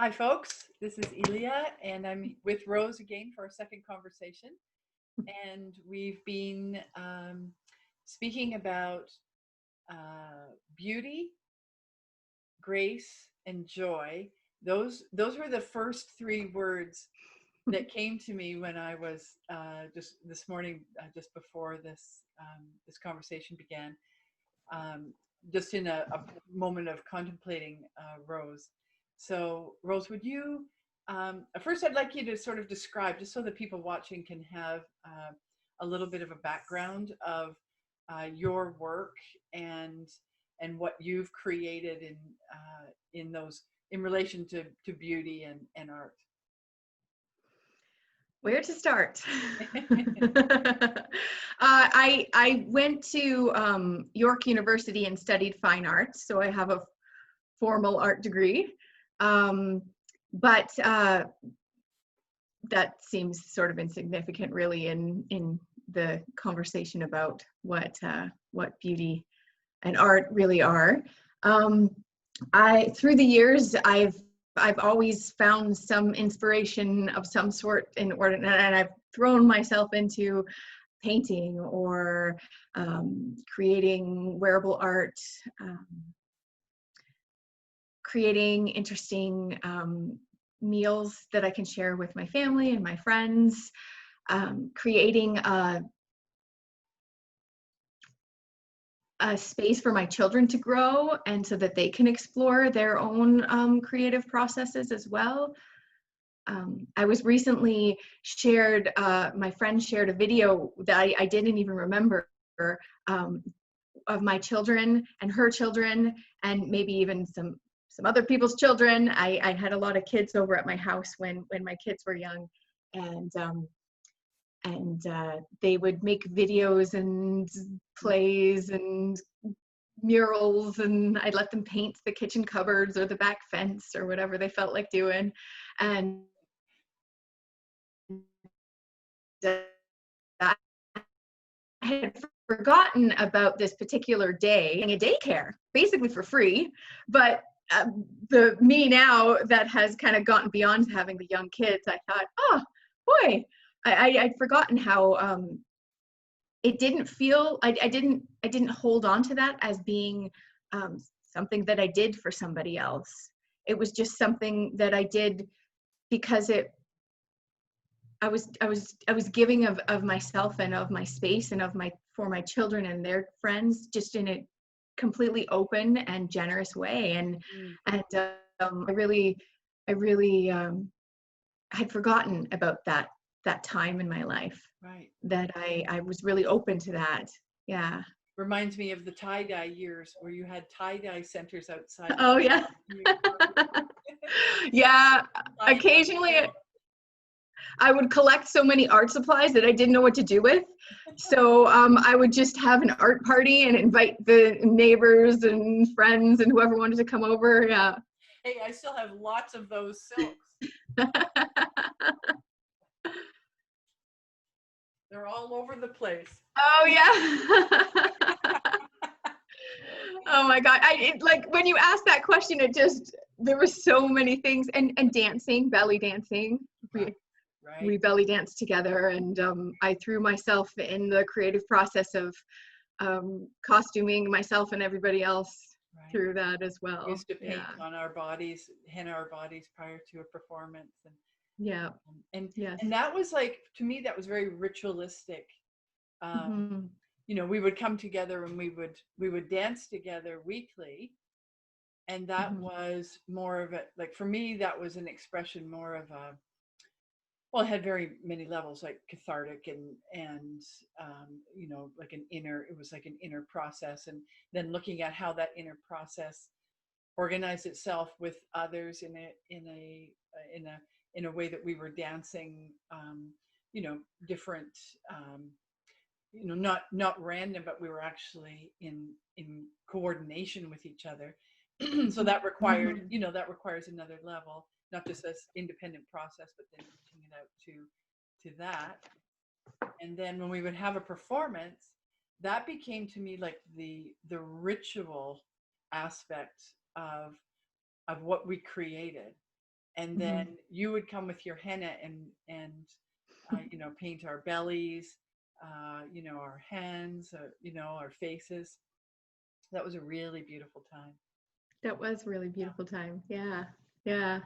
Hi, folks. This is Illia, and I'm with Rose again for a second conversation. And we've been speaking about beauty, grace, and joy. Those were the first three words that came to me when I was just this morning, just before this conversation began. Um, just in a moment of contemplating Rose. So, Rose, would you first? I'd like you to sort of describe, just so that people watching can have a little bit of a background of your work and what you've created in those in relation to beauty and art. Where to start? I went to York University and studied fine arts, so I have a formal art degree. But that seems sort of insignificant, really, in the conversation about what beauty and art really are. Through the years, I've always found some inspiration of some sort in order, and I've thrown myself into painting or creating wearable art, creating interesting meals that I can share with my family and my friends, creating a space for my children to grow and so that they can explore their own creative processes as well. I was recently my friend shared a video that I didn't even remember, of my children and her children and maybe even some other people's children. I had a lot of kids over at my house when my kids were young, and they would make videos and plays and murals, and I'd let them paint the kitchen cupboards or the back fence or whatever they felt like doing. And I had forgotten about this particular day, a daycare, basically for free. But the me now that has kind of gotten beyond having the young kids, I thought, oh boy, I'd forgotten how it didn't feel. I didn't hold on to that as being something that I did for somebody else. It was just something that I did because I was giving of myself and of my space and for my children and their friends, just in a completely open and generous way. And I really had forgotten about that time in my life. Right. That I was really open to that. Yeah. Reminds me of the tie-dye years where you had tie-dye centers outside. Oh yeah. Yeah. Occasionally I would collect so many art supplies that I didn't know what to do with. So I would just have an art party and invite the neighbors and friends and whoever wanted to come over. Yeah. Hey, I still have lots of those silks. They're all over the place. Oh yeah. Oh my God. Like when you asked that question, there were so many things, and dancing, belly dancing. Right. We belly danced together, and I threw myself in the creative process of costuming myself and everybody else through that as well. We used to paint on our bodies, henna our bodies prior to a performance, and and that was like, to me, that was very ritualistic. You know, we would come together and we would dance together weekly, and that was more of a, like, for me, that was an expression more of a, well, it had very many levels, like cathartic and you know, like it was like an inner process, and then looking at how that inner process organized itself with others in a way that we were dancing, you know, different, you know, not random, but we were actually in coordination with each other. So that required, you know, that requires another level, not just this independent process, but then reaching it out to that. And then when we would have a performance, that became to me like the ritual aspect of what we created. and Mhm. then you would come with your henna and paint our bellies, our hands, our faces. That was a really beautiful time. That was a really Yeah. beautiful time. Yeah. Yeah.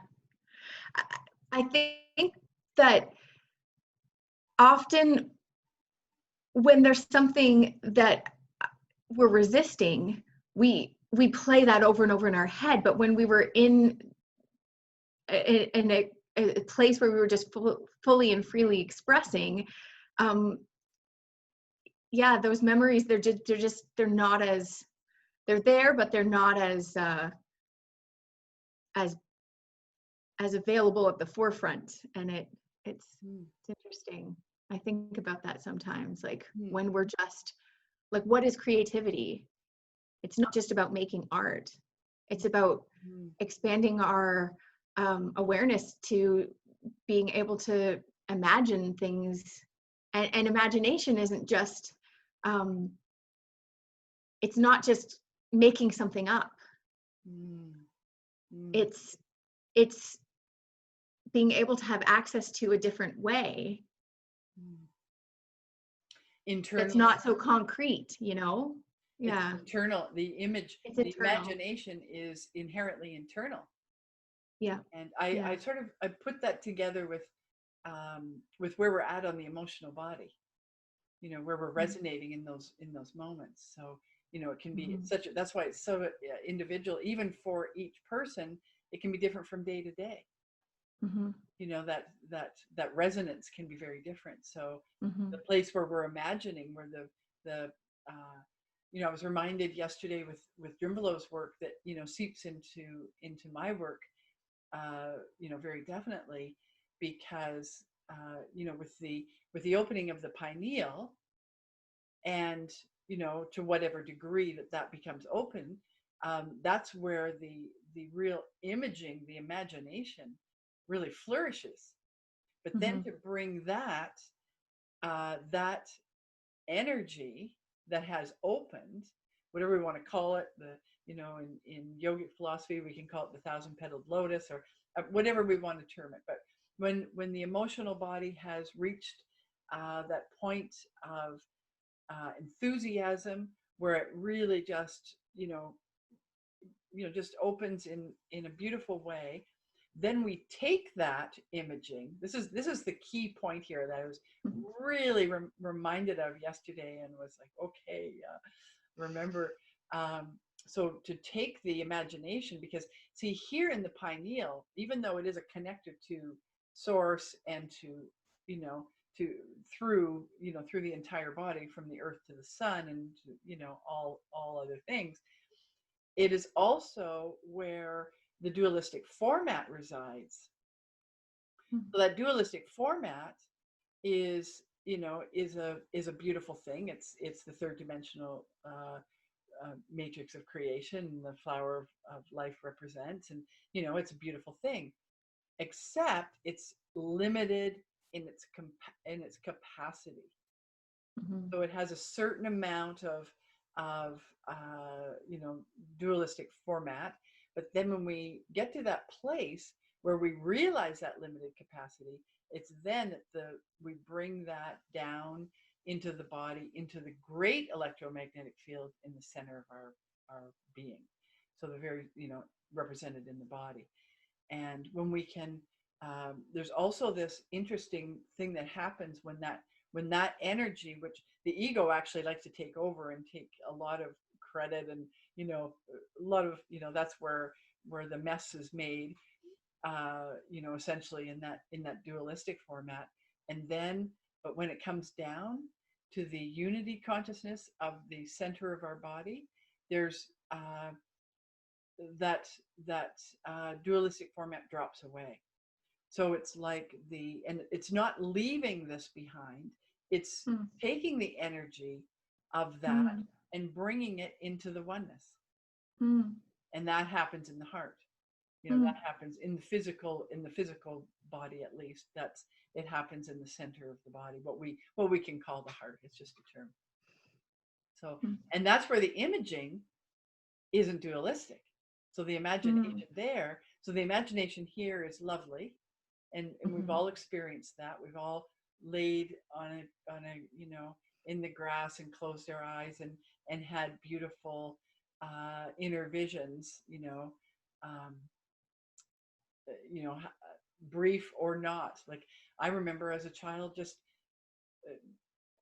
I, I think that often when there's something that we're resisting, we play that over and over in our head. But when we were in a place where we were just fully and freely expressing, um, yeah, those memories, they're not as, they're there, but they're not as as available at the forefront. And Mm, it's interesting. I think about that sometimes, like mm, when we're just like, what is creativity? It's not just about making art. It's about mm, expanding our awareness to being able to imagine things. And imagination isn't just, um, it's not just making something up. mm, mm, It's it's being able to have access to a different way mm. that's Internal. not so concrete, you know? It's Yeah, internal. The image, it's the internal. imagination is inherently internal. Yeah, And I yeah. sort of I put that together with where we're at on the emotional body, where we're resonating in those moments. So, it can be Mm-hmm. such a, that's why it's so individual, even for each person. It can be different from day to day. Mm-hmm. That resonance can be very different. So Mm-hmm. the place where we're imagining, where the I was reminded yesterday with Drimbalo's work that seeps into my work, very definitely, because with the opening of the pineal, and to whatever degree that becomes open, that's where the real imaging, the imagination, really flourishes. But then Mm-hmm. to bring that energy that has opened, whatever we want to call it, in yogic philosophy we can call it the thousand petaled lotus, or whatever we want to term it. But when the emotional body has reached that point of enthusiasm, where it really just opens in a beautiful way, then we take that imaging. This is the key point here that I was really reminded of yesterday, and was like, okay, remember. So to take the imagination, because see, here in the pineal, even though it is a connector to source, and you know to through the entire body, from the earth to the sun, and to, all other things, it is also where the dualistic format resides. So that dualistic format is a beautiful thing. It's the third dimensional matrix of creation, the flower of life represents, and it's a beautiful thing, except it's limited in its capacity. Mm-hmm. So it has a certain amount of dualistic format. But then when we get to that place where we realize that limited capacity, it's then that we bring that down into the body, into the great electromagnetic field in the center of our being. So the very, represented in the body. And when we can, there's also this interesting thing that happens when that energy, which the ego actually likes to take over and take a lot of credit, and a lot of, that's where the mess is made, essentially in that dualistic format. And then, but when it comes down to the unity consciousness of the center of our body, there's that dualistic format drops away. So it's like and it's not leaving this behind. It's taking the energy of that Mm-hmm. and bringing it into the oneness. Mm-hmm. And that happens in the heart. Mm-hmm. That happens in the physical body, at least. It happens in the center of the body, what we can call the heart. It's just a term. So, and that's where the imaging isn't dualistic. So the Mm-hmm. imagination there. So the imagination here is lovely, and we've all experienced that. We've all laid on a in the grass and closed our eyes and had beautiful inner visions, um, you know, brief or not. Like I remember as a child, just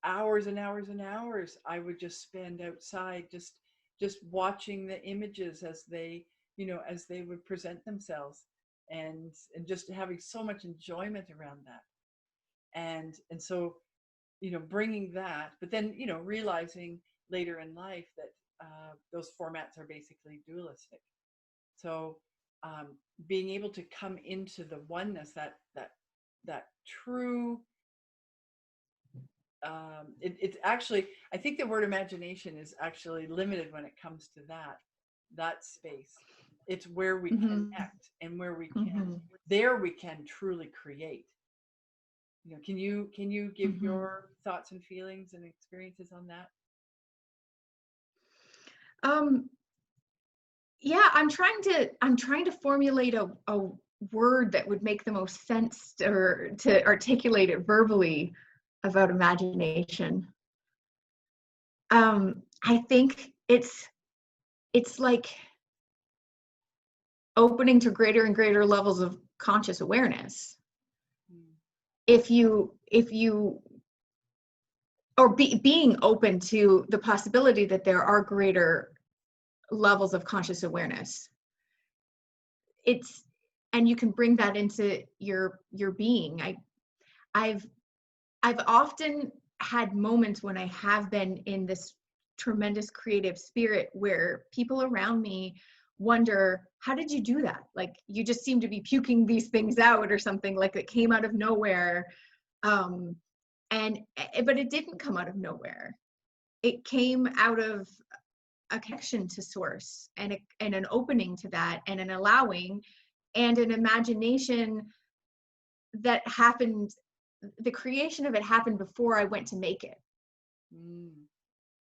hours and hours and hours I would just spend outside, just watching the images as they, as they would present themselves, and just having so much enjoyment around that. And so, bringing that, but then, realizing later in life that those formats are basically dualistic. So being able to come into the oneness, that true, it's actually, I think the word imagination is actually limited when it comes to that space. It's where we connect, and where we can, there we can truly create. Can you give your thoughts and feelings and experiences on that? Um, yeah, I'm trying to formulate a word that would make the most sense, or to articulate it verbally about imagination. I think it's like opening to greater and greater levels of conscious awareness. Mm. If you or being open to the possibility that there are greater levels of conscious awareness, it's and you can bring that into your being. I've I've often had moments when I have been in this tremendous creative spirit where people around me wonder, how did you do that? Like, you just seem to be puking these things out or something, like it came out of nowhere. Um, but it didn't come out of nowhere. It came out of a connection to source, and an opening to that, and an allowing, and an imagination that happened. The creation of it happened before I went to make it. Mm.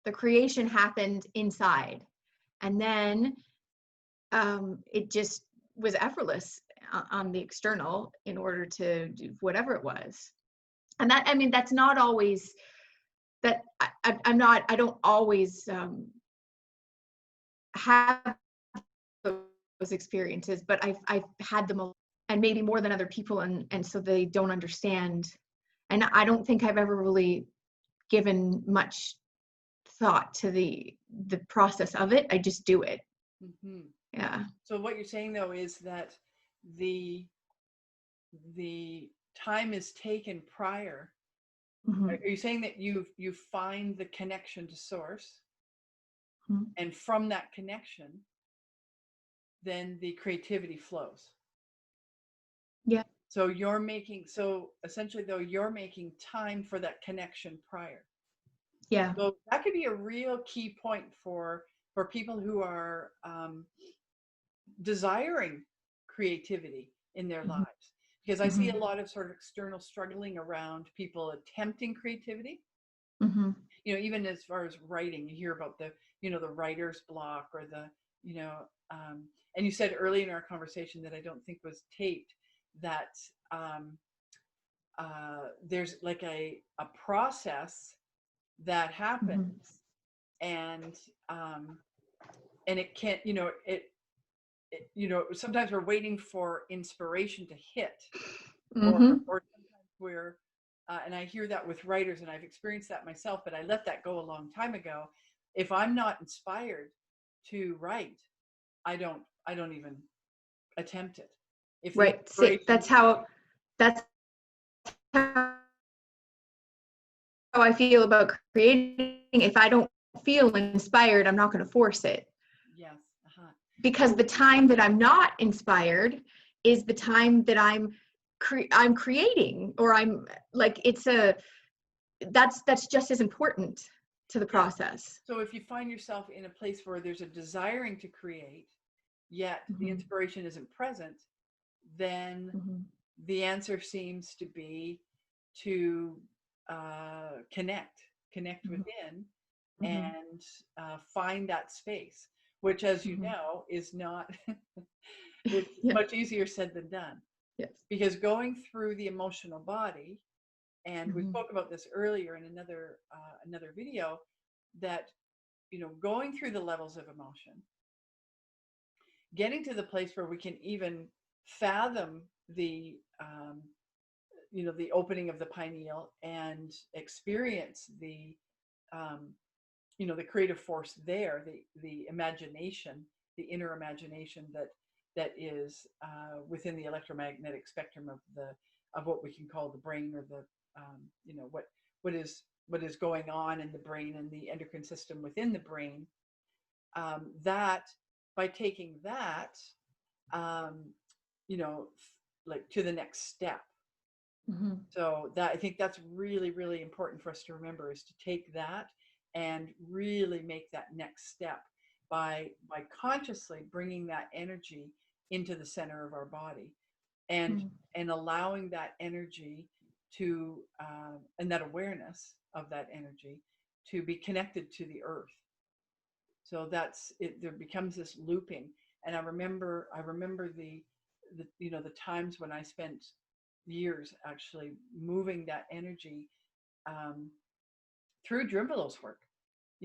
The creation happened inside, and then it just was effortless on the external in order to do whatever it was. And that, I mean, that's not always that. I don't always have those experiences, but I've had them, and maybe more than other people, and so they don't understand. And I don't think I've ever really given much thought to the process of it. I just do it. Mm-hmm. Yeah. So what you're saying though is that the the time is taken prior. Mm-hmm. Are you saying that you find the connection to source, Mm-hmm. and from that connection, then the creativity flows? Yeah. So essentially though, you're making time for that connection prior. Yeah. So that could be a real key point for people who are desiring creativity in their Mm-hmm. lives, because I see Mm-hmm. a lot of sort of external struggling around people attempting creativity. Mm-hmm. Even as far as writing, you hear about the writer's block, or you know and you said early in our conversation that I don't think was taped, that there's like a process that Mm-hmm. happens, and it can't, sometimes we're waiting for inspiration to hit, or Mm-hmm. or sometimes we're and I hear that with writers, and I've experienced that myself, but I let that go a long time ago. If I'm not inspired to write, I don't even attempt it. If the Right. See, inspiration, that's how I feel about creating. If I don't feel inspired, I'm not going to force it, yes, uh-huh. because the time that I'm not inspired is the time that I'm creating, or I'm like, that's just as important to the Yeah. process. So if you find yourself in a place where there's a desiring to create, yet the Mm-hmm. inspiration isn't present, then Mm-hmm. the answer seems to be to connect Mm-hmm. within, Mm-hmm. and find that space, which, as you Mm-hmm. know, is not It's Yeah. much easier said than done, Yes. because going through the emotional body, and we Mhm. spoke about this earlier in another video, that going through the levels of emotion, getting to the place where we can even fathom the opening of the pineal and experience um, the creative force there, the imagination, the inner imagination that is within the electromagnetic spectrum of what we can call the brain, or the what is going on in the brain and the endocrine system within the brain. That by taking that, um, like to the next step. Mhm. So that, I think that's really, really important for us to remember, is to take that and really make that next step by consciously bringing that energy into the center of our body, and Mhm. and allowing that energy to and that awareness of that energy to be connected to the earth. So that's it. There becomes this looping, and I remember the times when I spent years actually moving that energy um, through Drimbelow's work.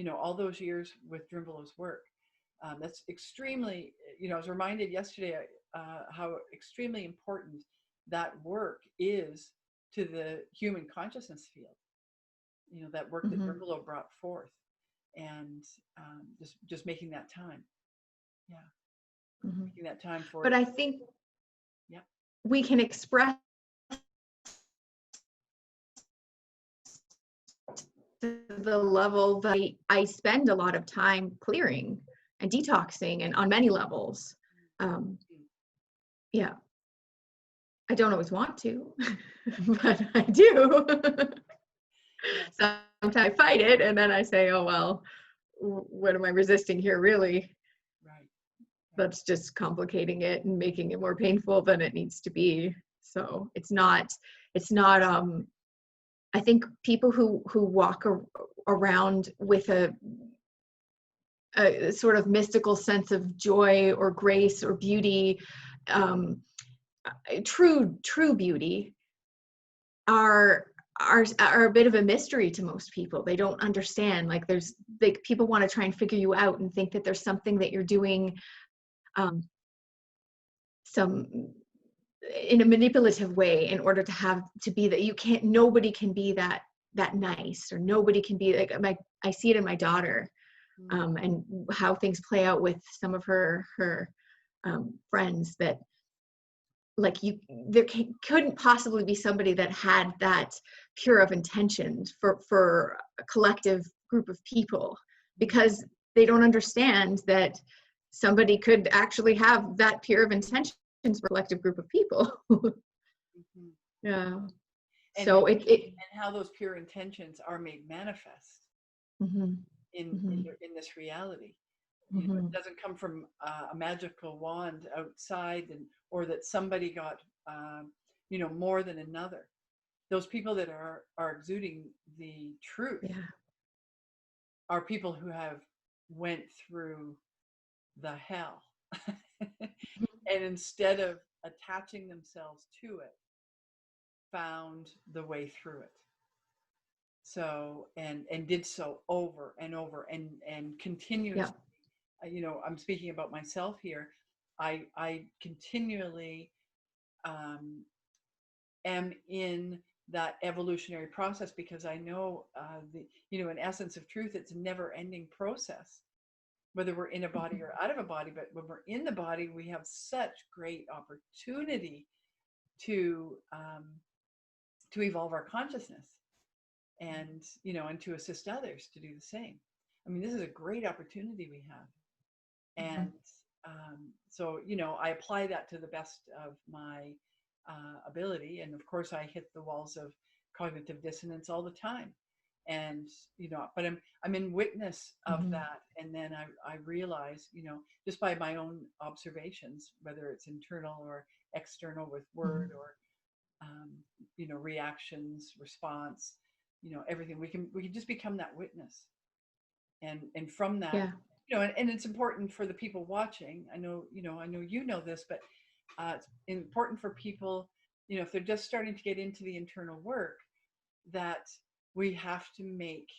All those years with Drimbelow's work. That's extremely. I was reminded yesterday how extremely important that work is to the human consciousness field. That work that Mhm. Drimbeleau brought forth, and just making that time. Yeah, Mhm. making that time for But it. I think Yeah. we can express to the level that I spend a lot of time clearing and detoxing, and on many levels. Um, yeah, I don't always want to, but I do. Yes. Sometimes I fight it, and then I say, oh, well, what am I resisting here, really? Right. Right. That's just complicating it and making it more painful than it needs to be. So it's not I think people who walk around with a sort of mystical sense of joy or grace or beauty, um, true beauty, are are a bit of a mystery to most people. They don't understand. Like people want to try and figure you out and think that there's something that you're doing, um, some in a manipulative way, in order to have to be that. You can't. Nobody can be that nice, or nobody can be like I see it in my daughter, Mm. and how things play out with some of her friends, that like there couldn't possibly be somebody that had that pure of intentions for a collective group of people, Mm. because they don't understand that somebody could actually have that pure of intentions for a collective group of people. Mhm. Yeah. And how So it and how those pure intentions are made manifest mhm, mhm, in this reality. It mhm, doesn't come from a magical wand outside, or that somebody got more than another. Those people that are exuding the truth yeah. are people who have went through the hell, and instead of attaching themselves to it, found the way through it. So and did so over and over and Yeah. continuously. I'm speaking about myself here. I continually um, am in that evolutionary process, because I know in essence of truth, it's a never ending process, whether we're in a body or out of a body. But when we're in the body, we have such great opportunity to evolve our consciousness, and to assist others to do the same. I mean, this is a great opportunity we have. Mhm. And so I apply that to the best of my ability, and of course I hit the walls of cognitive dissonance all the time. And but I'm in witness of Mhm. that, and then I realize, just by my own observations, whether it's internal or external, with word Mhm. or um, reactions, response, everything, we can just become that witness. And from that, Yeah. and it's important for the people watching. I know this, but it's important for people, if they're just starting to get into the internal work, that we have to make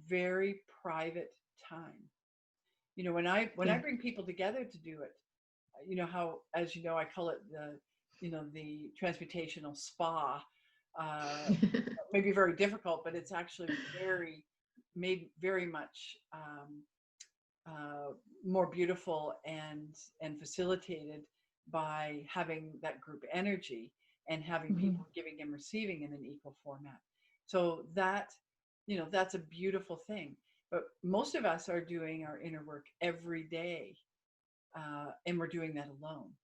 very private time. When I Yeah. bring people together to do it, how, as you know, I call it the transmutational spa. Uh, Maybe very difficult, but it's actually made very much uh, more beautiful and facilitated by having that group energy and having Mhm. people giving and receiving in an equal format. So that's a beautiful thing. But most of us are doing our inner work every day, and we're doing that alone.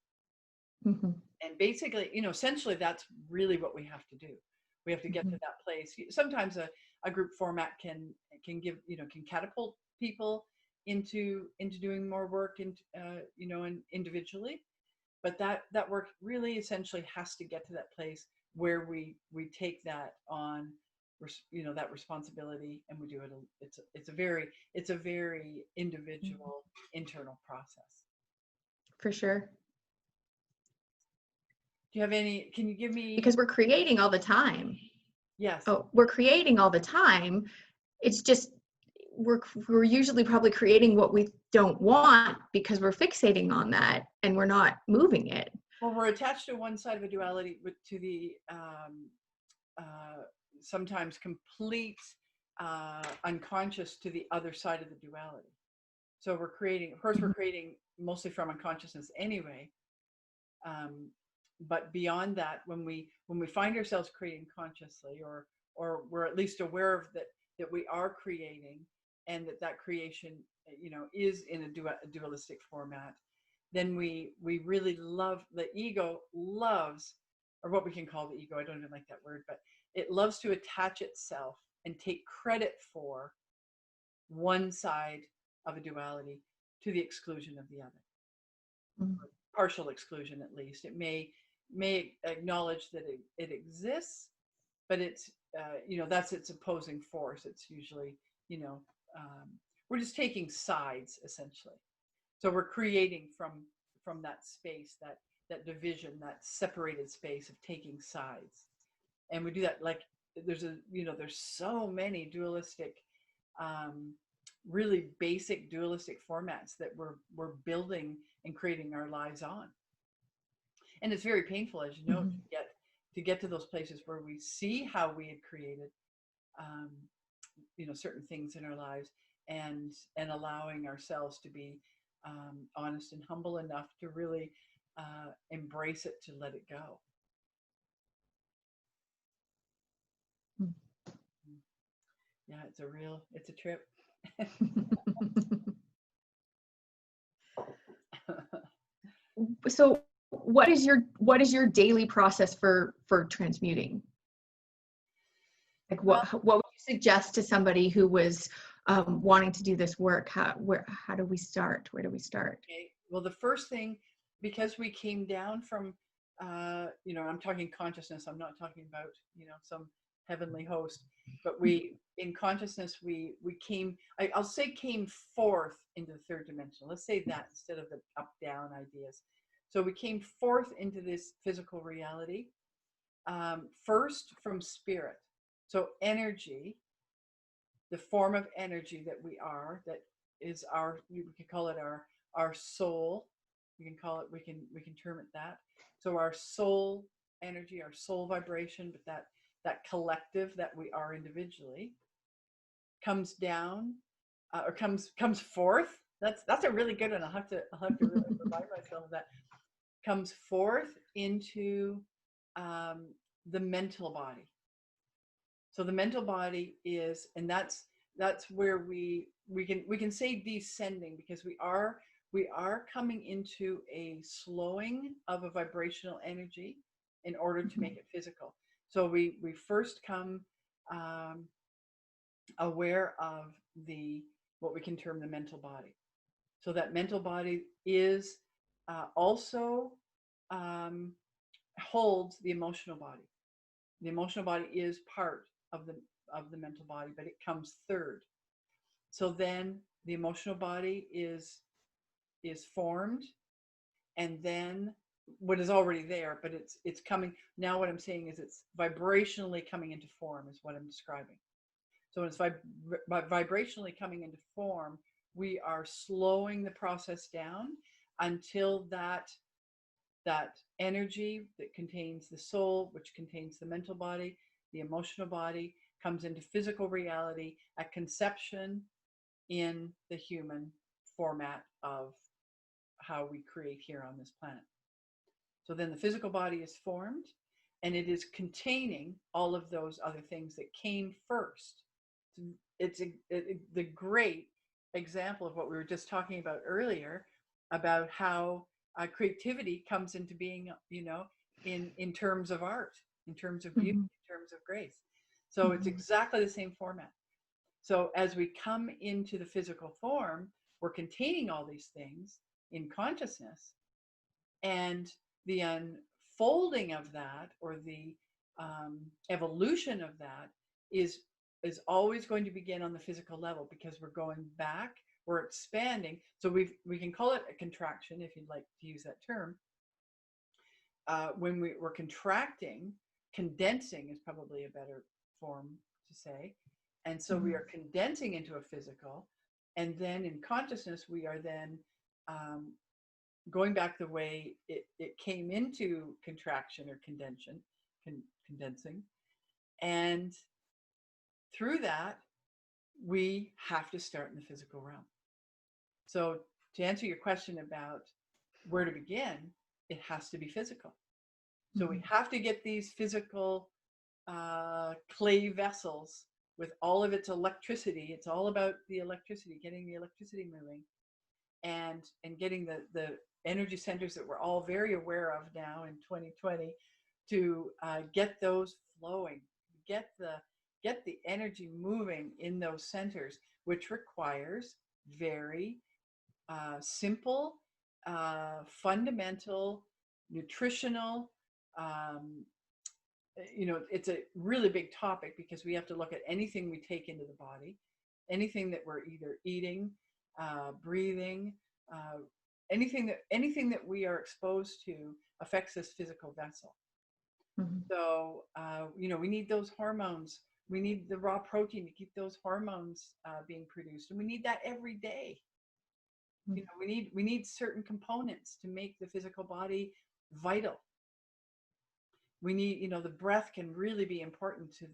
Mhm. And basically, essentially, that's really what we have to do. We have to get to Mhm. that place. Sometimes a group format can give, can catapult people into doing more work, and individually. But that work really essentially has to get to that place where we take that on, that responsibility, and we do it. It's a very Mhm. individual internal process. For sure. Do you have any? Can you give me? Because we're creating all the time. Yes. Oh, we're creating all the time. It's just we're usually probably creating what we don't want because we're fixating on that and we're not moving it. Well, we're attached to one side of a duality, to the uh, sometimes complete unconscious to the other side of the duality. So we're creating, of course, we're Mhm. creating mostly from unconsciousness anyway. Um, but beyond that, when we find ourselves creating consciously, or we're at least aware of that we are creating, and that creation, is in a dualistic format, then we really love, the ego loves, or what we can call the ego. I don't even like that word, but it loves to attach itself and take credit for one side of a duality to the exclusion of the other, Mhm. partial exclusion at least. It may acknowledge that it exists, but it's that's its opposing force. It's usually, you know um, we're just taking sides essentially. So we're creating from that space, that division, that separated space of taking sides. And we do that, like, there's so many dualistic, um, really basic dualistic formats that we're building and creating our lives on. And it's very painful, as you know, Mhm. to get to those places where we see how we had created, um, certain things in our lives, and allowing ourselves to be, honest and humble enough to really embrace it, to let it go. Yeah, it's a trip. So what is your daily process for transmuting? Like Well, what would you suggest to somebody who was wanting to do this work? How do we start? Where do we start? okay. Well, the first thing, because we came down from, I'm talking consciousness. I'm not talking about, some heavenly host, but in consciousness, we came. I'll say came forth into the third dimension. Let's say that instead of the up down ideas. So we came forth into this physical reality, first from spirit. So energy, the form of energy that we are, that is we can call it our soul. We can term it that. So our soul energy, our soul vibration, but that collective that we are individually, comes down, or comes forth. That's a really good one. I'll have to really remind myself of that. Comes forth into, um, the mental body. So the mental body is, and that's where we can say descending, because we are coming into a slowing of a vibrational energy in order to make it physical. So we first come, um, aware of the what we can term the mental body. So that mental body is, also, um, holds the emotional body. The emotional body is part of the mental body, but it comes third. So then the emotional body is formed, and then what is already there, but it's coming now. What I'm saying is it's vibrationally coming into form is what I'm describing. So when it's vibrationally coming into form, we are slowing the process down until that energy that contains the soul, which contains the mental body, the emotional body, comes into physical reality at conception in the human format of how we create here on this planet. So then the physical body is formed, and it is containing all of those other things that came first. The great example of what we were just talking about earlier, about how creativity comes into being, in terms of art, in terms of beauty, Mhm. in terms of grace. So it's Mhm. exactly the same format. So as we come into the physical form, we're containing all these things in consciousness, and the unfolding of that, or the evolution of that, is is always going to begin on the physical level, because we're going back, we're expanding. So we can call it a contraction, if you'd like to use that term. When we're contracting, condensing is probably a better form to say. And so we Mhm. are condensing into a physical, and then in consciousness, we are then um, going back the way it came into contraction or condensing. And through that, we have to start in the physical realm. So to answer your question about where to begin, it has to be physical. So we Mhm. have to get these physical clay vessels with all of its electricity. It's all about the electricity, getting the electricity moving, and getting the energy centers that we're all very aware of now in 2020, to get those flowing, get the energy moving in those centers, which requires very simple, fundamental, nutritional. Um, it's a really big topic, because we have to look at anything we take into the body, anything that we're either eating, breathing, uh, anything that we are exposed to affects this physical vessel. Mhm. So we need those hormones. We need the raw protein to keep those hormones being produced, and we need that every day. We need certain components to make the physical body vital. We need, the breath can really be important to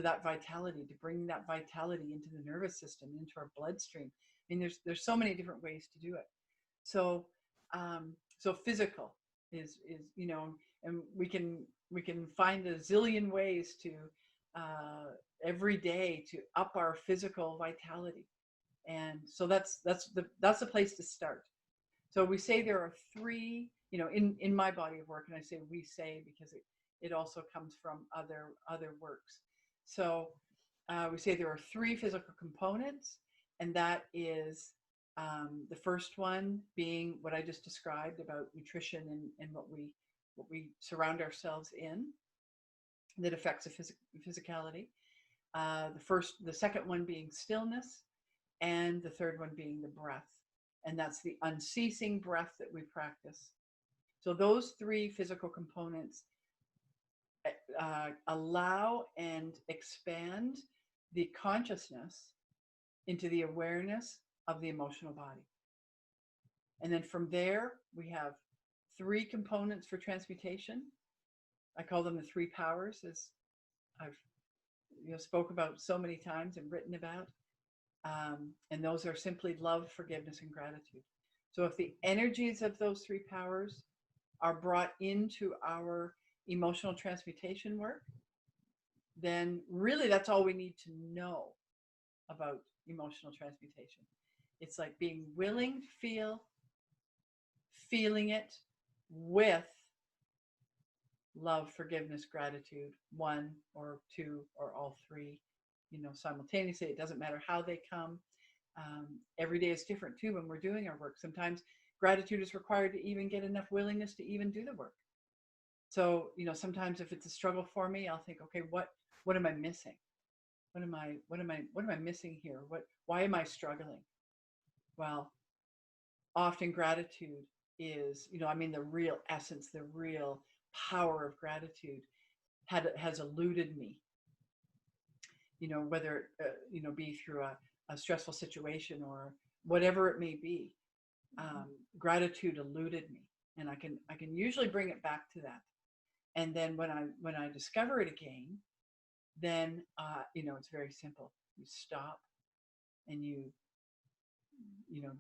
that vitality, to bring that vitality into the nervous system, into our bloodstream. I mean, there's so many different ways to do it. So so physical is and we can find a zillion ways to every day to up our physical vitality. And so that's the place to start. So we say there are three, in my body of work, and I say we say because it also comes from other works. So we say there are three physical components, and that is the first one being what I just described about nutrition, and what we surround ourselves in, that affects the physicality. The second one being stillness, and the third one being the breath. And that's the unceasing breath that we practice. So those three physical components allow and expand the consciousness into the awareness of the emotional body. And then from there, we have three components for transmutation. I call them the three powers, as I've spoke about so many times and written about. And those are simply love, forgiveness, and gratitude. So if the energies of those three powers are brought into our emotional transmutation work, then really that's all we need to know about emotional transmutation. It's like being willing to feel, feeling it with love, forgiveness, gratitude, one or two or all three, simultaneously. It doesn't matter how they come. Every day is different too when we're doing our work. Sometimes gratitude is required to even get enough willingness to even do the work. So, sometimes if it's a struggle for me, I'll think, okay, what am I missing? What am I missing here? Why am I struggling? Well, often gratitude is, I mean, the real essence, the real power of gratitude has eluded me, whether, be through a stressful situation or whatever it may be. Gratitude eluded me, and I can usually bring it back to that. And then when I discover it again, then it's very simple. You stop and you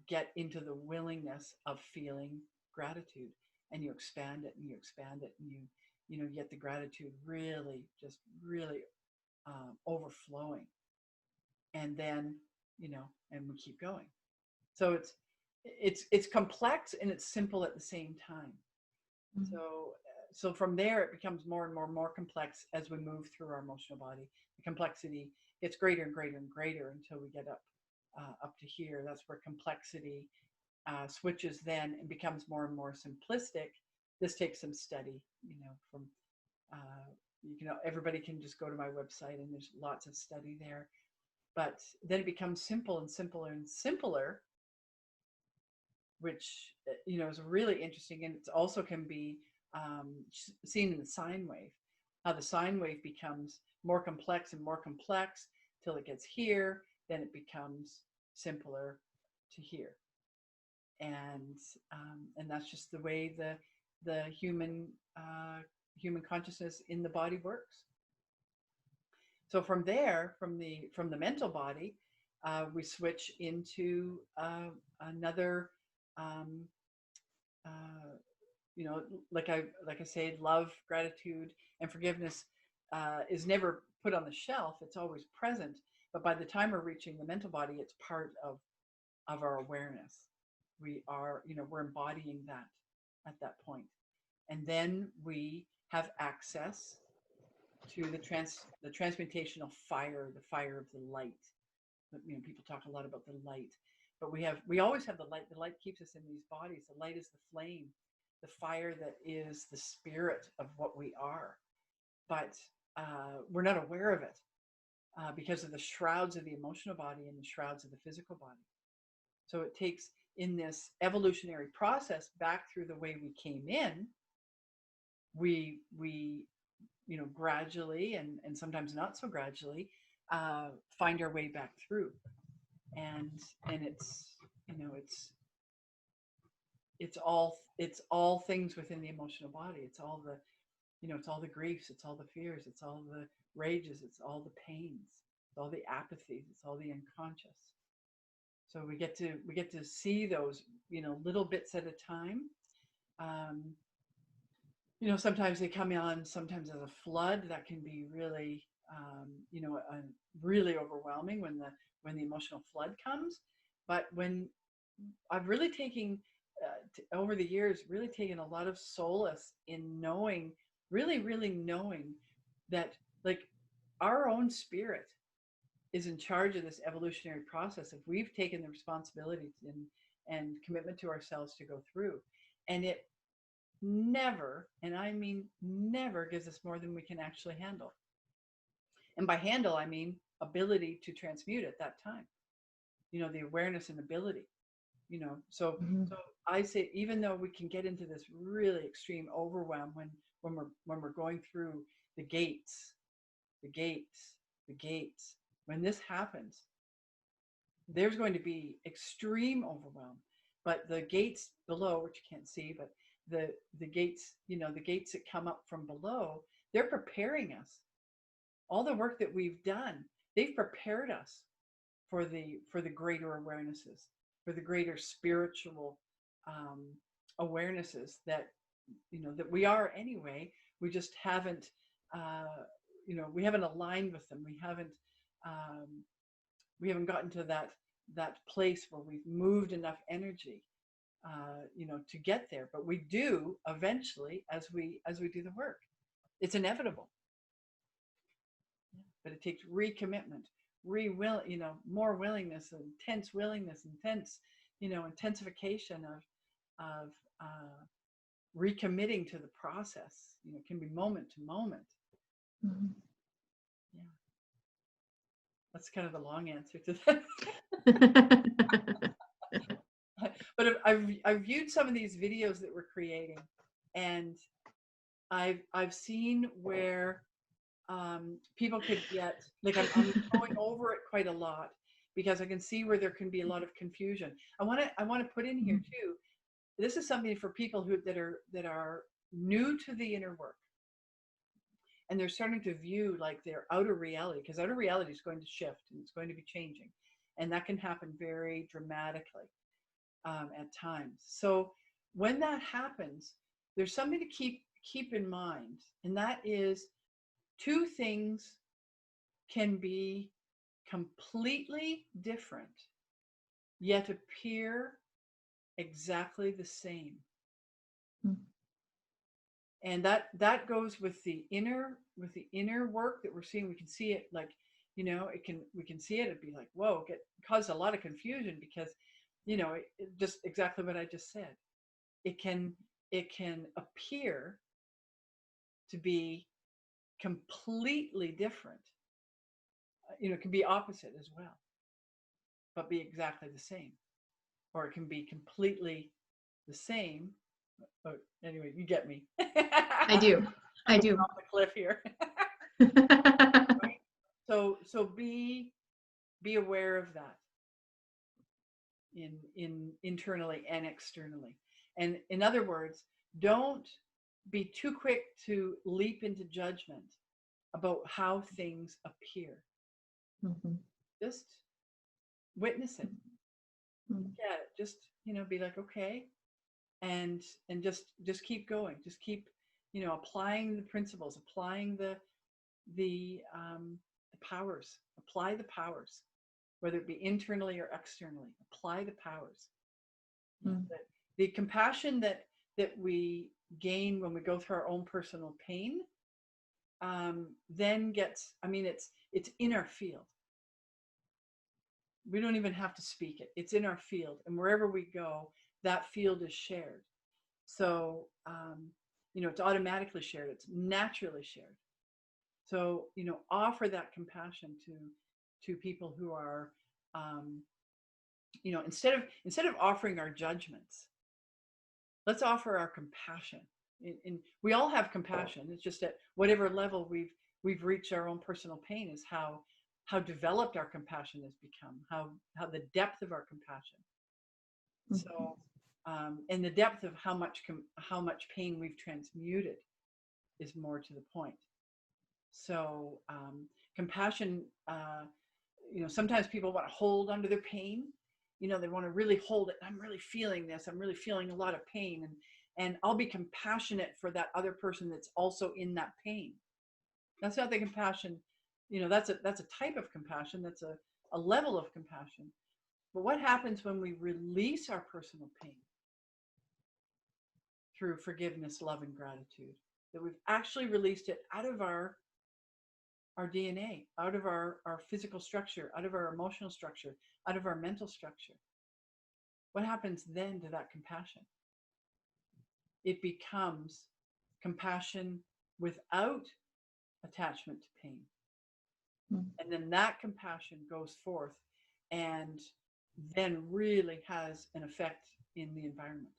get into the willingness of feeling gratitude, and you expand it and you expand it, and you get the gratitude really, just really overflowing. And then and we keep going. So it's complex and it's simple at the same time. Mm-hmm. So from there it becomes more and more complex as we move through our emotional body. The complexity gets greater and greater and greater until we get up to here. That's where complexity switches then and becomes more and more simplistic. This takes some study, from everybody can just go to my website and there's lots of study there. But then it becomes simple and simpler and simpler, which is really interesting, and it also can be seen in the sine wave. How the sine wave becomes more complex and more complex till it gets here, then it becomes simpler to here, and that's just the way the human consciousness in the body works. So from there, from the mental body, we switch into another. Like I say, love, gratitude, and forgiveness is never put on the shelf. It's always present. But by the time we're reaching the mental body, it's part of our awareness. We're embodying that at that point. And then we have access to the transmutational fire, the fire of the light. People talk a lot about the light, but we always have the light. The light keeps us in these bodies. The light is the flame, the fire that is the spirit of what we are. But we're not aware of it because of the shrouds of the emotional body and the shrouds of the physical body. So it takes, in this evolutionary process back through the way we came in, we gradually and sometimes not so gradually find our way back through, and it's all things within the emotional body. It's all the it's all the griefs, it's all the fears, it's all the rages, it's all the pains, it's all the apathies, it's all the unconscious. So we get to see those little bits at a time. Sometimes they come on, sometimes as a flood that can be really, really overwhelming when the emotional flood comes. But when I've really taken, over the years, really taken a lot of solace in knowing, really, really knowing that, like, our own spirit is in charge of this evolutionary process if we've taken the responsibility and commitment to ourselves to go through. And it never, and I mean never, gives us more than we can actually handle. And by handle, I mean ability to transmute at that time. The awareness and ability. So I say, even though we can get into this really extreme overwhelm when we're going through the gates, when this happens, there's going to be extreme overwhelm. But the gates below, which you can't see, but the gates, the gates that come up from below, they're preparing us. All the work that we've done, they've prepared us for the greater awarenesses, for the greater spiritual awarenesses that that we are anyway. We just haven't we haven't aligned with them. We haven't gotten to that place where we've moved enough energy to get there. But we do eventually, as we do the work. It's inevitable. But it takes recommitment, more willingness, intense willingness, intensification of recommitting to the process. It can be moment to moment. Mm-hmm. Yeah. That's kind of a long answer to that. But I've viewed some of these videos that we're creating, and I've seen where people could get, like, I'm going over it quite a lot because I can see where there can be a lot of confusion. I want to put in here too. This is something for people that are new to the inner work, and they're starting to view like their outer reality, because outer reality is going to shift and it's going to be changing, and that can happen very dramatically at times. So when that happens, there's something to keep in mind, and that is two things can be completely different yet appear exactly the same. Mm. And that goes with the inner work that we're seeing. We can see it, like, we can see it and be like, whoa, it caused a lot of confusion because it just exactly what I just said. It can appear to be completely different. It can be opposite as well, but be exactly the same. Or it can be completely the same. But anyway, you get me. I do. I'm I going do. off the cliff here. Right? So be aware of that in internally and externally. And in other words, don't be too quick to leap into judgment about how things appear. Mhm. Just witness it. Mhm. Yeah, just be like, okay, and just keep going. Just keep applying the principles, applying the powers. Apply the powers, whether it be internally or externally. Apply the powers. Mhm. The compassion that we gain when we go through our own personal pain, then gets, I mean, it's in our field. We don't even have to speak it. It's in our field, and wherever we go, that field is shared. So it's automatically shared. It's naturally shared. So offer that compassion to people who are, instead of offering our judgments, let's offer our compassion. And we all have compassion. It's just at whatever level we've reached our own personal pain is how developed our compassion has become, how the depth of our compassion. So and the depth of how much pain we've transmuted is more to the point. So compassion, sometimes people want to hold under their pain. They want to really hold it. I'm really feeling this. I'm really feeling a lot of pain, and I'll be compassionate for that other person that's also in that pain. That's not the compassion. That's a type of compassion. That's a level of compassion. But what happens when we release our personal pain through forgiveness, love, and gratitude? That we've actually released it out of our DNA, out of our physical structure, out of our emotional structure, out of our mental structure. What happens then to that compassion? It becomes compassion without attachment to pain. And then that compassion goes forth and then really has an effect in the environment.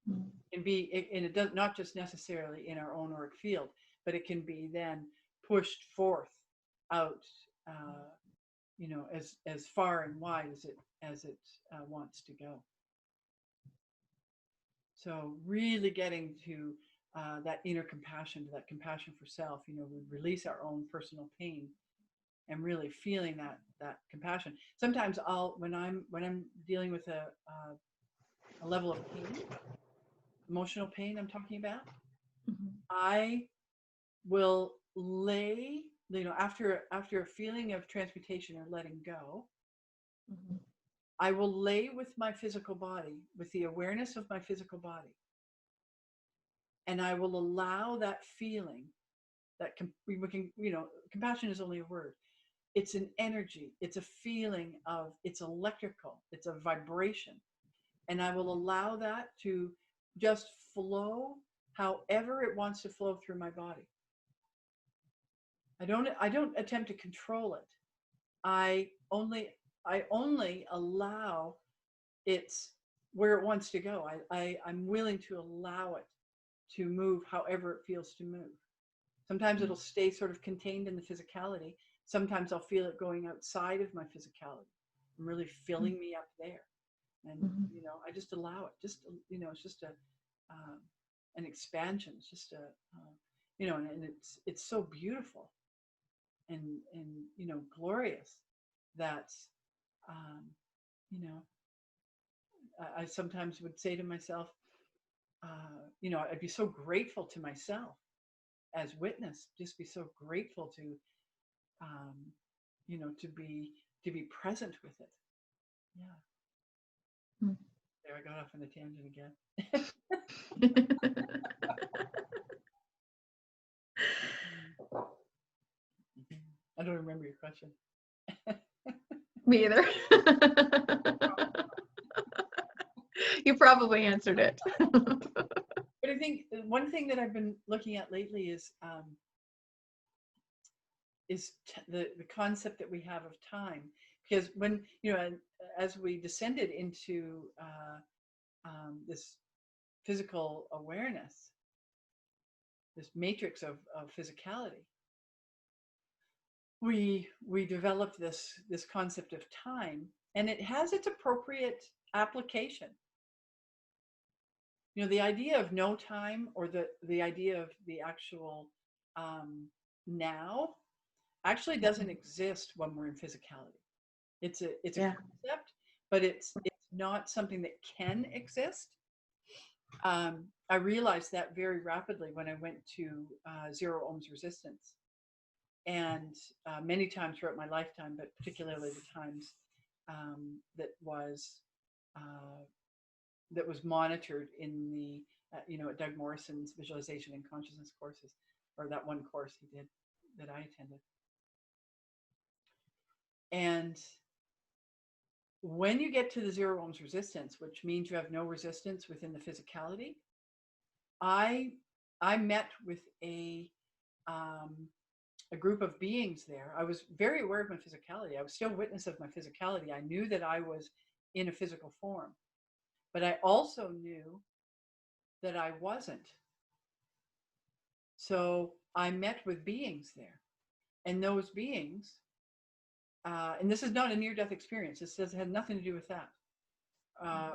And it does not just necessarily in our own auric field, but it can be then pushed forth out, as far and wide as it wants to go. So really getting to that inner compassion, to that compassion for self. We release our own personal pain and really feeling that compassion. Sometimes when I'm dealing with a level of pain, emotional pain I'm talking about, I will lay, after a feeling of transmutation or letting go, I will lay with my physical body, with the awareness of my physical body, and I will allow that feeling, that compassion is only a word. It's an energy. It's a feeling of, it's electrical. It's a vibration. And I will allow that to just flow however it wants to flow through my body. I don't attempt to control it. I only allow its where it wants to go. I'm willing to allow it to move however it feels to move. Sometimes it'll stay sort of contained in the physicality. Sometimes I'll feel it going outside of my physicality and really filling me up there. And, you know, I just allow it. Just, you know, it's just an expansion. It's just you know, and it's so beautiful and you know, glorious that, you know, I sometimes would say to myself, you know, I'd be so grateful to myself as witness, just be so grateful to, um, you know, to be present with it. Yeah. There, I got off on a tangent again. I don't remember your question. Me either. You probably answered it. But I think one thing that I've been looking at lately is the concept that we have of time. Because when, you know, as we descended into this physical awareness, this matrix of physicality, we developed this concept of time, and it has its appropriate application. You know, the idea of no time, or the idea of the actual now, actually doesn't exist when we're in physicality. It's a concept, but it's not something that can exist. I realized that very rapidly when I went to 0 ohms resistance, and many times throughout my lifetime, but particularly the times that was monitored in the you know, at Doug Morrison's visualization and consciousness courses, or that one course he did that I attended. And when you get to the 0 ohms resistance, which means you have no resistance within the physicality, I met with a group of beings there. I was very aware of my physicality. I was still witness of my physicality. I knew that I was in a physical form, but I also knew that I wasn't. So I met with beings there, and those beings, and this is not a near-death experience. This had nothing to do with that,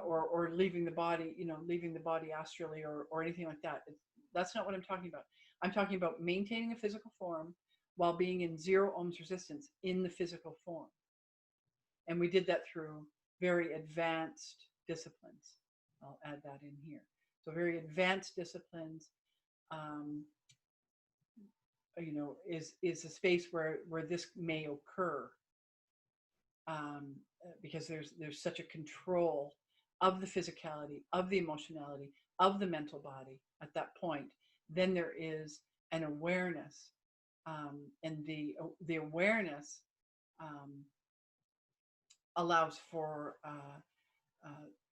or leaving the body, you know, leaving the body astrally, or anything like that. That's not what I'm talking about. I'm talking about maintaining a physical form while being in 0 ohms resistance in the physical form. And we did that through very advanced disciplines. I'll add that in here. So very advanced disciplines, you know, is a space where this may occur, because there's such a control of the physicality, of the emotionality, of the mental body at that point. Then there is an awareness, and the awareness allows for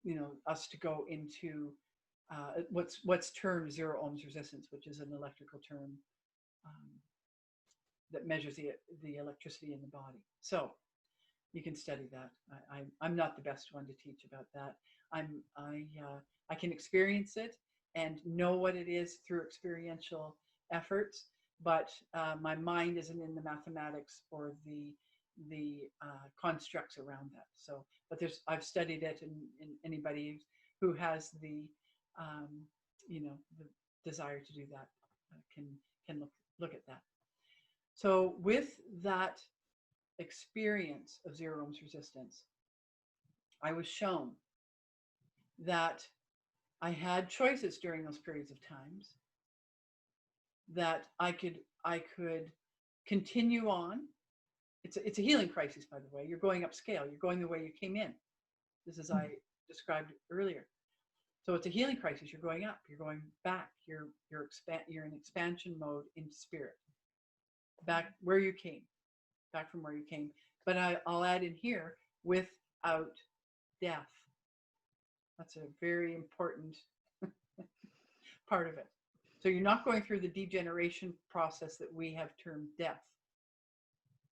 you know, us to go into what's termed 0 ohms resistance, which is an electrical term that measures the electricity in the body. So you can study that. I'm not the best one to teach about that. I can experience it and know what it is through experiential efforts, but my mind isn't in the mathematics or the constructs around that. So, but I've studied it, and anybody who has the you know, the desire to do that can look at that. So with that experience of 0 ohms resistance, I was shown that I had choices during those periods of times, that I could continue on. It's a healing crisis, by the way. You're going upscale. You're going the way you came in. This is I described earlier. So it's a healing crisis. You're going up. You're going back. You're in expansion mode into spirit. Back where you came. Back from where you came. But I'll add in here, without death. That's a very important part of it. So you're not going through the degeneration process that we have termed death.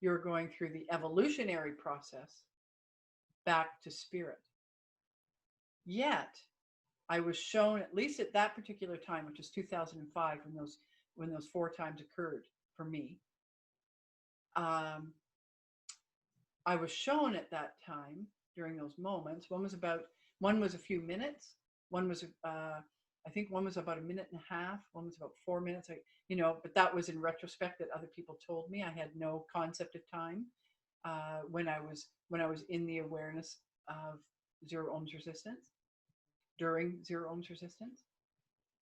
You're going through the evolutionary process back to spirit. Yet I was shown, at least at that particular time, which was 2005, when those four times occurred for me. Um, I was shown at that time during those moments. One was a few minutes. One was I think one was about a minute and a half. One was about 4 minutes. But that was in retrospect that other people told me. I had no concept of time when I was in the awareness of zero ohms resistance, during zero ohms resistance.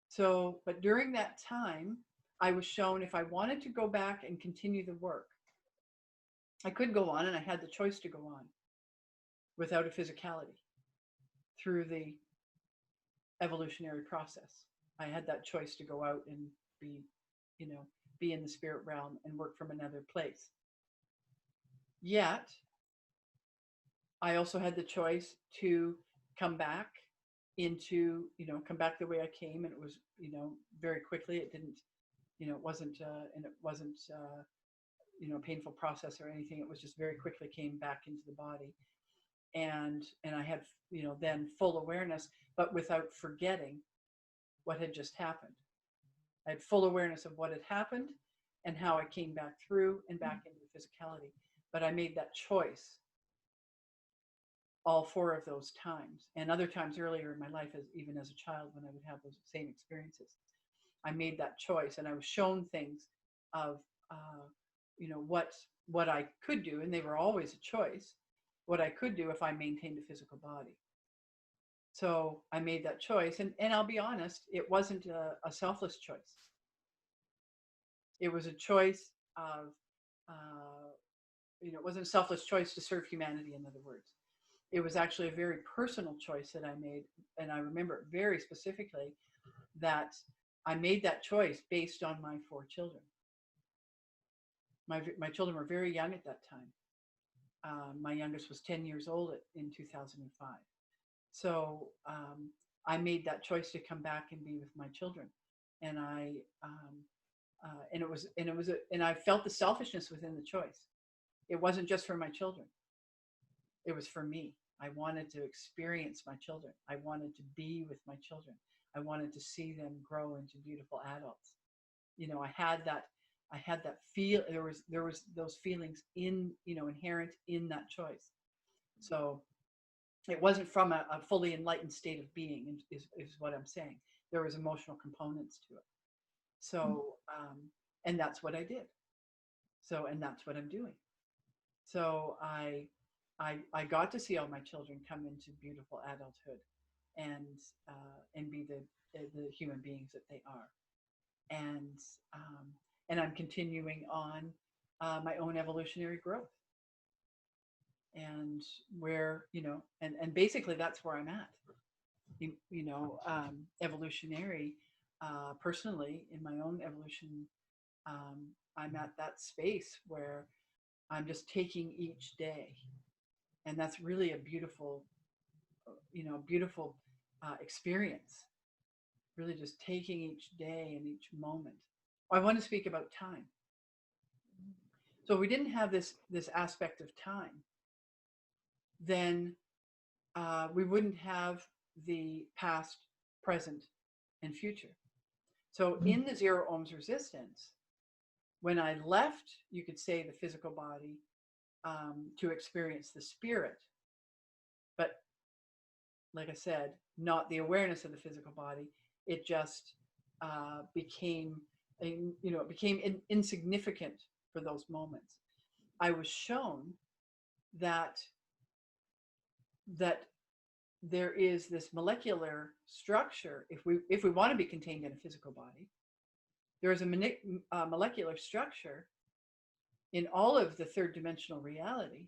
So, but during that time, I was shown if I wanted to go back and continue the work, I could go on, and I had the choice to go on without a physicality through the evolutionary process. I had that choice to go out and be, be in the spirit realm and work from another place. Yet, I also had the choice to come back come back the way I came. And it was, very quickly. It didn't, it wasn't, and it wasn't, a painful process or anything. It was just very quickly came back into the body. And I had, then full awareness, but without forgetting what had just happened. I had full awareness of what had happened and how I came back through and back into the physicality. But I made that choice all four of those times, and other times earlier in my life, even as a child, when I would have those same experiences. I made that choice, and I was shown things of, what I could do, and they were always a choice. What I could do if I maintained a physical body. So I made that choice, and I'll be honest, it wasn't a selfless choice. It was a choice of, it wasn't a selfless choice to serve humanity. In other words, it was actually a very personal choice that I made, and I remember very specifically that I made that choice based on my four children. My children were very young at that time. My youngest was 10 years old in 2005. So I made that choice to come back and be with my children, and I felt the selfishness within the choice. It wasn't just for my children; it was for me. I wanted to experience my children. I wanted to be with my children. I wanted to see them grow into beautiful adults. I had that feel. There was those feelings inherent in that choice. So it wasn't from a fully enlightened state of being, is what I'm saying. There was emotional components to it. So, and that's what I did. So, and that's what I'm doing. So I got to see all my children come into beautiful adulthood, and be the human beings that they are. And and I'm continuing on my own evolutionary growth. And where, and basically that's where I'm at. Evolutionary, personally, in my own evolution, I'm at that space where I'm just taking each day, and that's really a beautiful, beautiful experience. Really, just taking each day and each moment. I want to speak about time. So, if we didn't have this aspect of time, then we wouldn't have the past, present, and future. So in the zero ohms resistance, when I left, you could say, the physical body to experience the spirit, but like I said, not the awareness of the physical body. It just became, insignificant for those moments. I was shown that there is this molecular structure. If we want to be contained in a physical body, there is a molecular structure in all of the third dimensional reality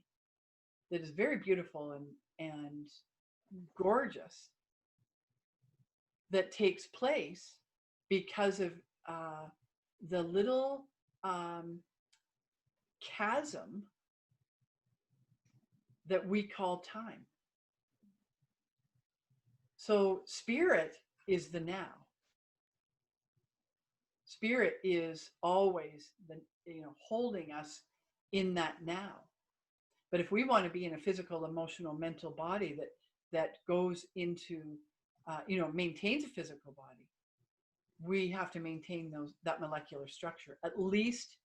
that is very beautiful and gorgeous, that takes place because of the little chasm that we call time. So spirit is the now. Spirit is always holding us in that now. But if we want to be in a physical, emotional, mental body that goes into, maintains a physical body, we have to maintain that molecular structure, at least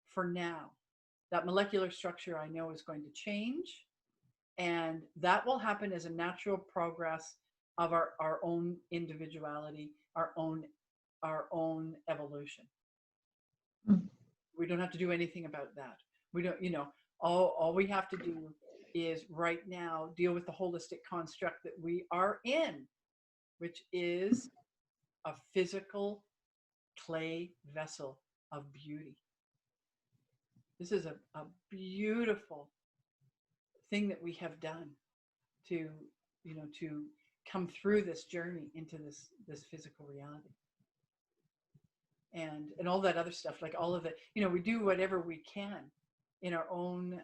for now. That molecular structure I know is going to change, and that will happen as a natural progress of our own individuality, our own evolution. Mm. We don't have to do anything about that. We don't, all we have to do is right now deal with the holistic construct that we are in, which is a physical clay vessel of beauty. This is a beautiful thing that we have done to, to come through this journey into this physical reality. And all that other stuff, like all of it, we do whatever we can in our own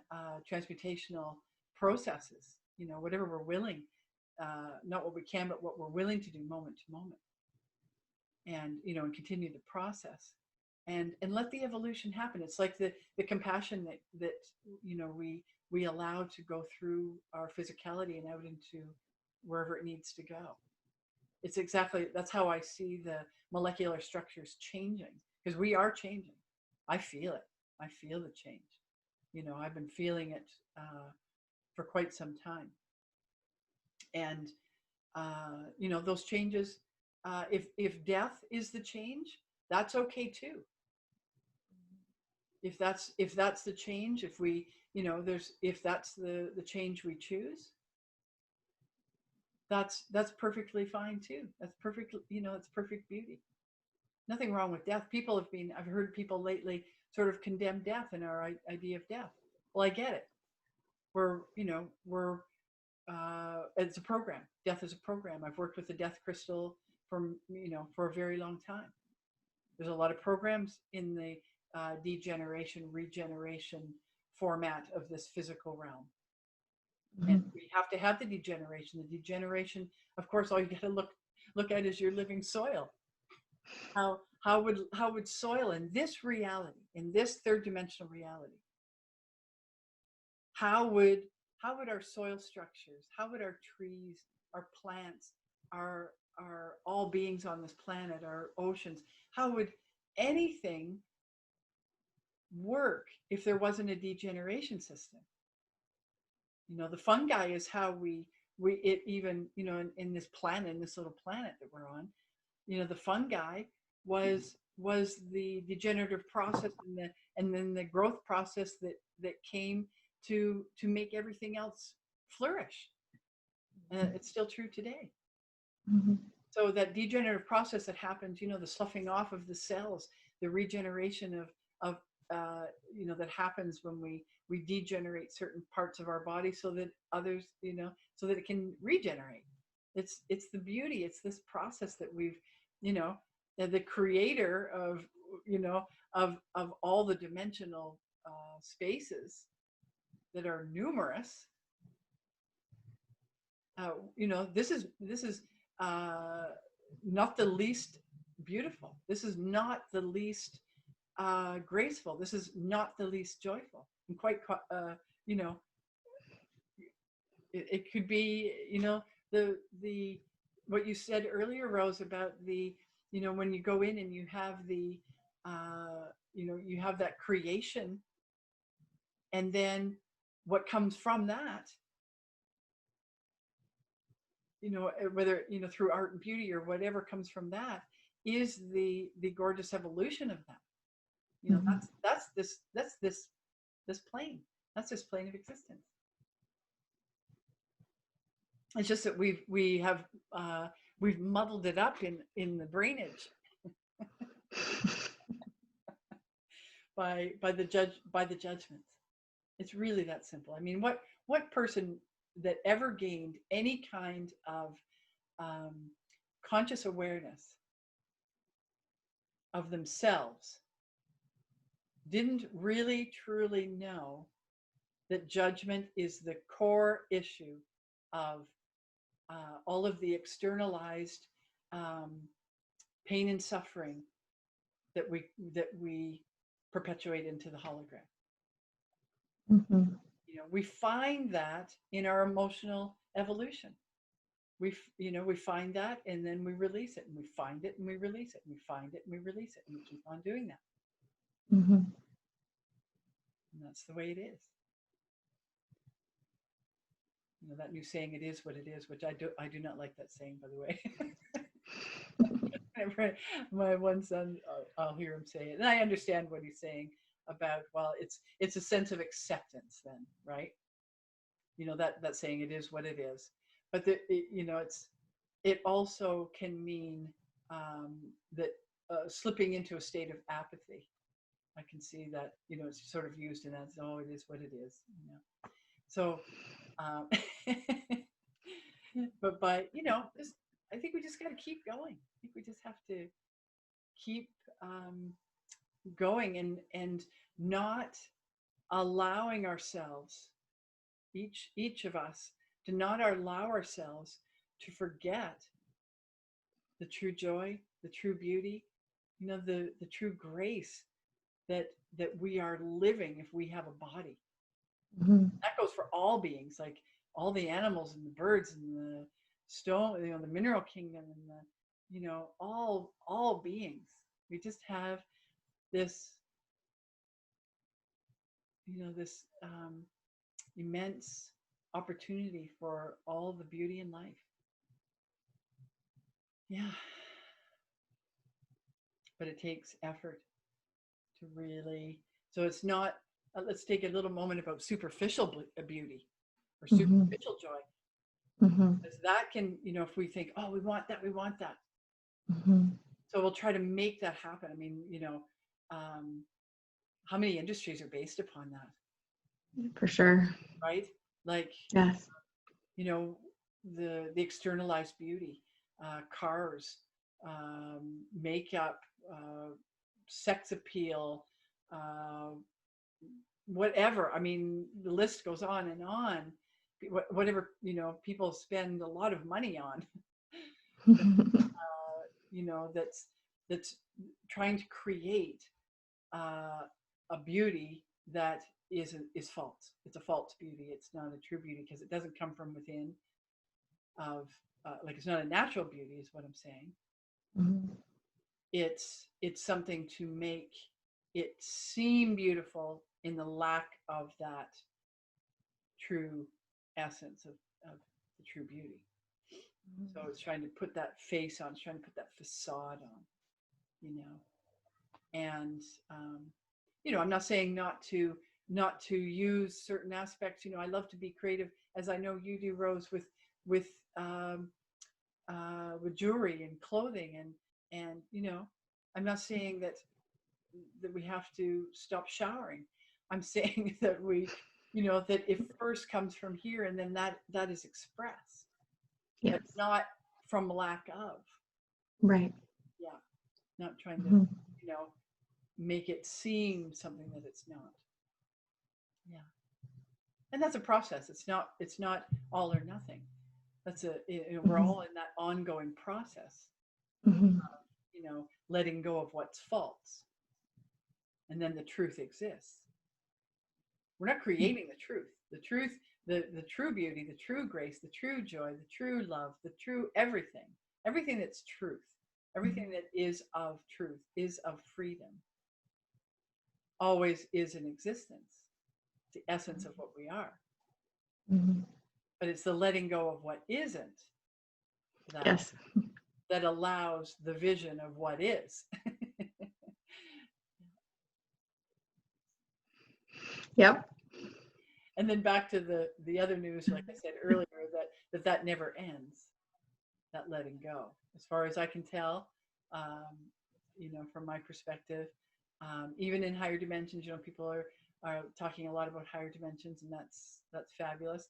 transmutational processes, whatever we're willing, not what we can, but what we're willing to do moment to moment. And, and continue the process and let the evolution happen. It's like the compassion that we allow to go through our physicality and out into wherever it needs to go. It's exactly, that's how I see the molecular structures changing, because we are changing. I feel it. I feel the change. I've been feeling it for quite some time. And, those changes, if death is the change, that's okay too. If that's the change, if we, if that's the change we choose, that's perfectly fine too. That's perfect, it's perfect beauty. Nothing wrong with death. I've heard people lately sort of condemn death and our idea of death. Well, I get it. It's a program. Death is a program. I've worked with the death crystal for a very long time. There's a lot of programs in the degeneration, regeneration format of this physical realm. Mm-hmm. And we have to have the degeneration. The degeneration, of course, all you got to look at is your living soil. How would soil in this reality, in this third dimensional reality, how would our soil structures, how would our trees, our plants, our all beings on this planet, our oceans, how would anything work if there wasn't a degeneration system? The fungi is how it even, in this planet, in this little planet that we're on, the fungi was the degenerative process and then the growth process that came to make everything else flourish. And it's still true today. Mm-hmm. So that degenerative process that happens, the sloughing off of the cells, the regeneration of that happens when we degenerate certain parts of our body so that others, so that it can regenerate. It's the beauty. It's this process that we've, the creator of, of all the dimensional spaces that are numerous. This is not the least beautiful. This is not the least graceful. This is not the least joyful. And quite, it could be, the what you said earlier, Rose, about the, when you go in and you have the, you have that creation, and then what comes from that, whether, through art and beauty or whatever comes from that, is the gorgeous evolution of that. Mm-hmm. That's this plane. That's this plane of existence. It's just that we've muddled it up in the brainage by the judgments. It's really that simple. I mean, what person that ever gained any kind of conscious awareness of themselves didn't really truly know that judgment is the core issue of all of the externalized pain and suffering that we perpetuate into the hologram. Mm-hmm. We find that in our emotional evolution. We find that, and then we release it, and we find it, and we release it, and we find it, and we release it, and we keep on doing that. Mm-hmm. And that's the way it is. That new saying, "It is what it is," which I do not like that saying, by the way. My one son, I'll hear him say it, and I understand what he's saying about, well, it's a sense of acceptance then, right? That saying, "It is what it is," but it also can mean that slipping into a state of apathy. I can see that, it's sort of used in that, "Oh, it is what it is," So, um, but I think we just got to keep going. I think we just have to keep going, and not allowing ourselves, each of us, to not allow ourselves to forget the true joy, the true beauty, the true grace that we are living if we have a body. Mm-hmm. That goes for all beings, like all the animals and the birds and the stone, the mineral kingdom, and all beings. We just have this, this immense opportunity for all the beauty in life. Yeah. But it takes effort to really, so it's not, let's take a little moment about superficial beauty or Mm-hmm. superficial joy. Mm-hmm. Because that can, if we think, oh, we want that, we want that. Mm-hmm. So we'll try to make that happen. I mean, how many industries are based upon that? For sure. Right? Like, Yes. The externalized beauty, cars, makeup, sex appeal, whatever. I mean, the list goes on and on. Whatever, people spend a lot of money on, that's trying to create a beauty that is false. It's a false beauty. It's not a true beauty because it doesn't come from within. It's not a natural beauty, is what I'm saying. Mm-hmm. It's something to make it seem beautiful in the lack of that true essence of the true beauty. So it's trying to put that face on, it's trying to put that facade on, and I'm not saying not to use certain aspects. I love to be creative, as I know you do, Rose, with jewelry and clothing, and I'm not saying that we have to stop showering. I'm saying that that it first comes from here, and then that is expressed, yes. but not from lack of. Right. Yeah. Not trying to, Mm-hmm. make it seem something that it's not. Yeah. And that's a process. It's not all or nothing. That's we're Mm-hmm. all in that ongoing process Mm-hmm. of, letting go of what's false. And then the truth exists. We're not creating the truth. The truth, the true beauty, the true grace, the true joy, the true love, the true everything that's truth, everything that is of truth, is of freedom, always is in existence. The essence of what we are. Mm-hmm. But it's the letting go of what isn't Yes. that allows the vision of what is. Yep. And then back to the other news, like I said earlier, that never ends, that letting go. As far as I can tell, from my perspective, even in higher dimensions, people are talking a lot about higher dimensions, and that's fabulous.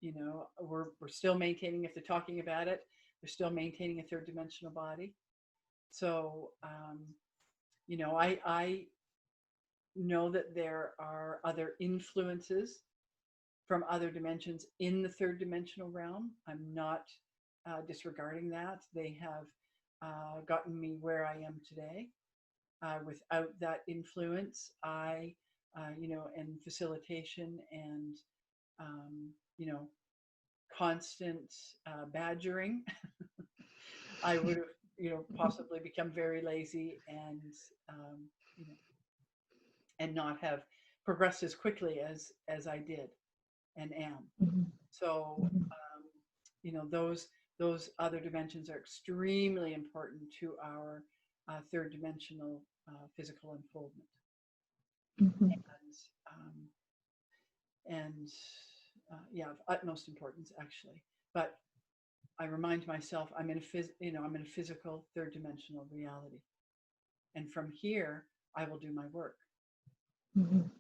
We're still maintaining, if they're talking about it, they're still maintaining a third dimensional body. So, I know that there are other influences from other dimensions in the third dimensional realm. I'm not disregarding that. They have gotten me where I am today. Without that influence, and facilitation and you know, constant badgering, I would have, you know, possibly become very lazy and, um, you know, and not have progressed as quickly as I did and am. Mhm. So, you know, those other dimensions are extremely important to our third dimensional physical unfoldment, Mhm. and and yeah, of utmost importance actually. But I remind myself I'm in a physical third dimensional reality, and from here I will do my work. Mhm.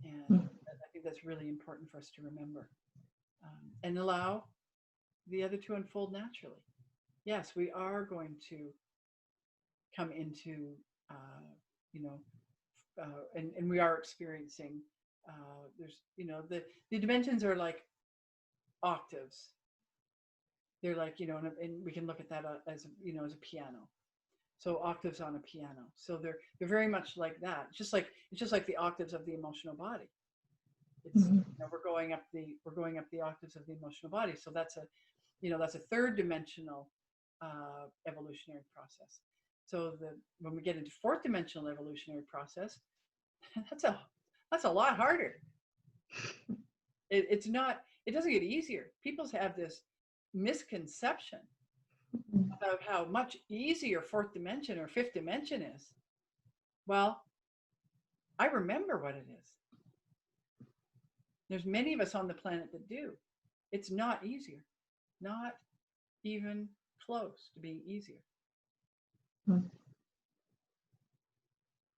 And Mhm. I think that's really important for us to remember, and allow the other to unfold naturally. Yes, we are going to come into, uh, you know, and we are experiencing. There's, you know, the dimensions are like octaves. They're like, you know, and we can look at that as, you know, as a piano. So octaves on a piano. So they're very much like that. It's just like the octaves of the emotional body. It's, Mhm. you know, we're going up the octaves of the emotional body. So that's a, you know, that's a third dimensional evolutionary process. So when we get into fourth dimensional evolutionary process, that's a that's a lot harder. It's not. It doesn't get easier. People have this misconception about how much easier fourth dimension or fifth dimension is. Well, I remember what it is. There's many of us on the planet that do. It's not easier. Not even close to being easier. Mhm.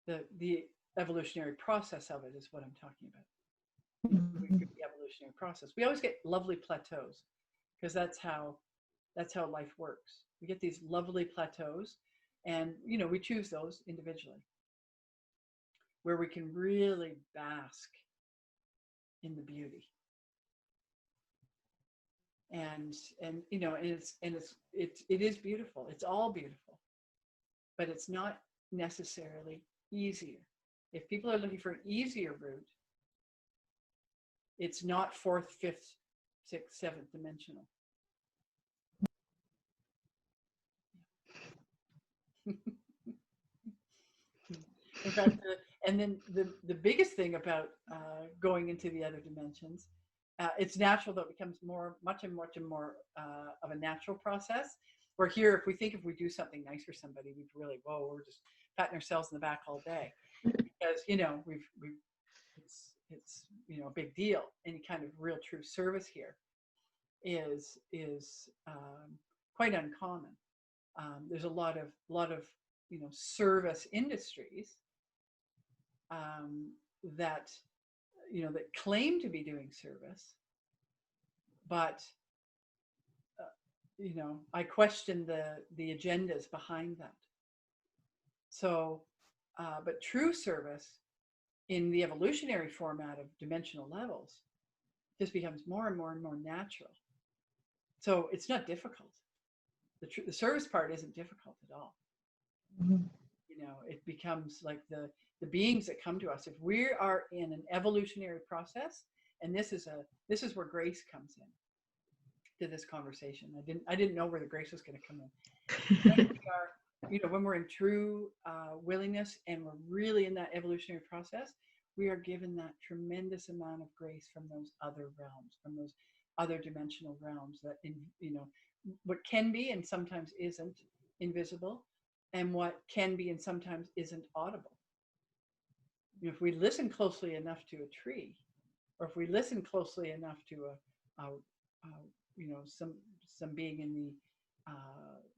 The evolutionary process of it is what I'm talking about. Moving through Mhm. the evolutionary process. We always get lovely plateaus because that's how life works. We get these lovely plateaus, and you know we choose those individually where we can really bask in the beauty. And you know, it is beautiful. It's all beautiful, but it's not necessarily easier. If people are looking for an easier route, it's not fourth, fifth, sixth, seventh dimensional. In fact, and then the biggest thing about going into the other dimensions, it's natural that it becomes much and more of a natural process. Where here, if we do something nice for somebody, we've really, whoa, we're just patting ourselves in the back all day because you know we've it's you know a big deal. Any kind of real true service here is quite uncommon. There's a lot of you know service industries um, that you know that claim to be doing service, but uh, you know I question the agendas behind that. So, but true service in the evolutionary format of dimensional levels just becomes more and more and more natural. So it's not difficult. The service part isn't difficult at all. Mhm. You know, it becomes like the beings that come to us. If we are in an evolutionary process, and this is where grace comes in to this conversation. I didn't know where the grace was going to come in. When we are, you know, when we're in true willingness and we're really in that evolutionary process, we are given that tremendous amount of grace from those other realms, from those other dimensional realms that in you know what can be and sometimes isn't invisible, and what can be and sometimes isn't audible. If we listen closely enough to a tree, or if we listen closely enough to a you know some being in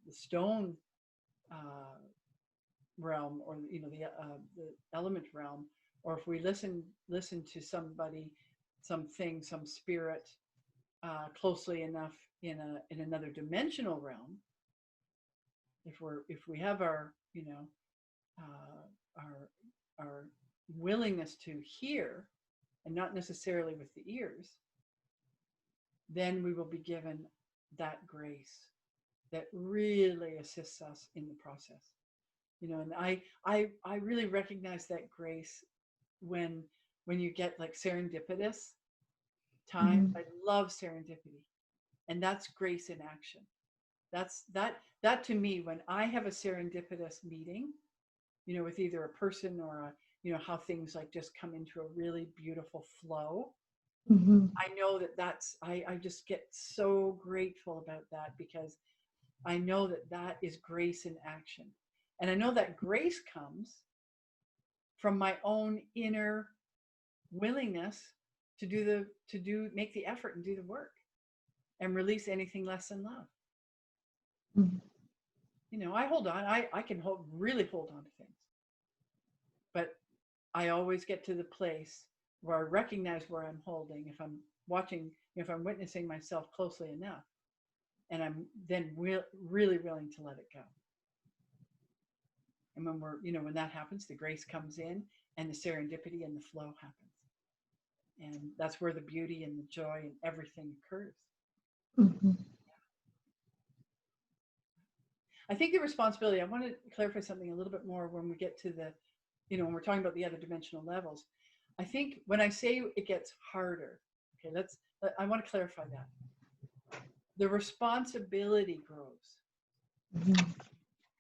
the stone uh, realm, or you know the element realm, or if we listen to somebody, something, some spirit closely enough in another dimensional realm, if we have our you know our willingness to hear and not necessarily with the ears, then we will be given that grace that really assists us in the process. You know, and I really recognize that grace when when you get like serendipitous times. I love serendipity, and that's grace in action. That to me, when I have a serendipitous meeting, with either a person or how things like just come into a really beautiful flow. I know I just get so grateful about that, because I know that is grace in action. And I know that grace comes from my own inner willingness make the effort and do the work and release anything less than love. I hold on. I can really hold on to things. But I always get to the place where I recognize where I'm holding, if I'm watching, if I'm witnessing myself closely enough, and I'm then really willing to let it go. And when that happens, the grace comes in and the serendipity and the flow happens. And that's where the beauty and the joy and everything occurs. I think the responsibility, I want to clarify something a little bit more when we get to the, when we're talking about the other dimensional levels. I think when I say it gets harder, okay, I want to clarify that. The responsibility grows.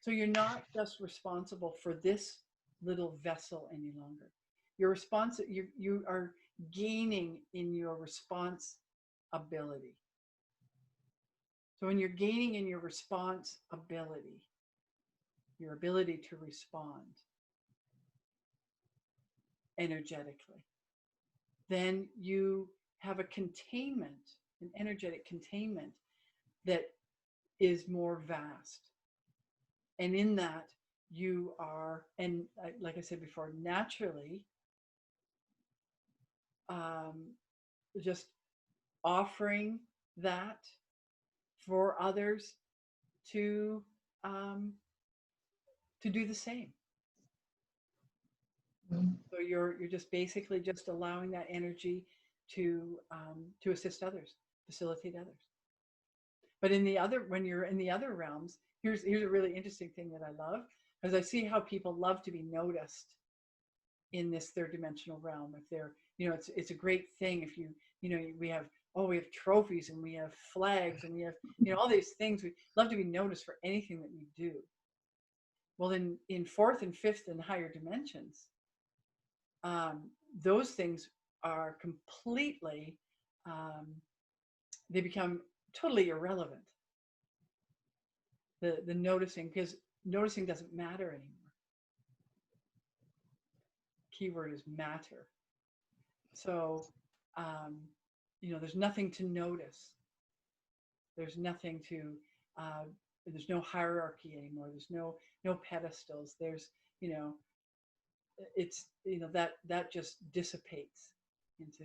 So you're not just responsible for this little vessel any longer. You are gaining in your response ability. So when you're gaining in your response ability, your ability to respond energetically, then you have a containment, an energetic containment that is more vast. And in that you are, and like I said before, naturally just offering that for others to do the same. So you're just basically just allowing that energy to assist others, facilitate others. But when you're in the other realms, here's a really interesting thing that I love, because I see how people love to be noticed in this third dimensional realm. If they're, it's a great thing if we have trophies and we have flags and we have, all these things. We love to be noticed for anything that we do. Well, in fourth and fifth and higher dimensions, those things are completely, they become totally irrelevant. The noticing, because noticing doesn't matter anymore. Keyword is matter. So, there's nothing to notice. There's nothing to, there's no hierarchy anymore. There's no pedestals. There's, it's, that just dissipates into,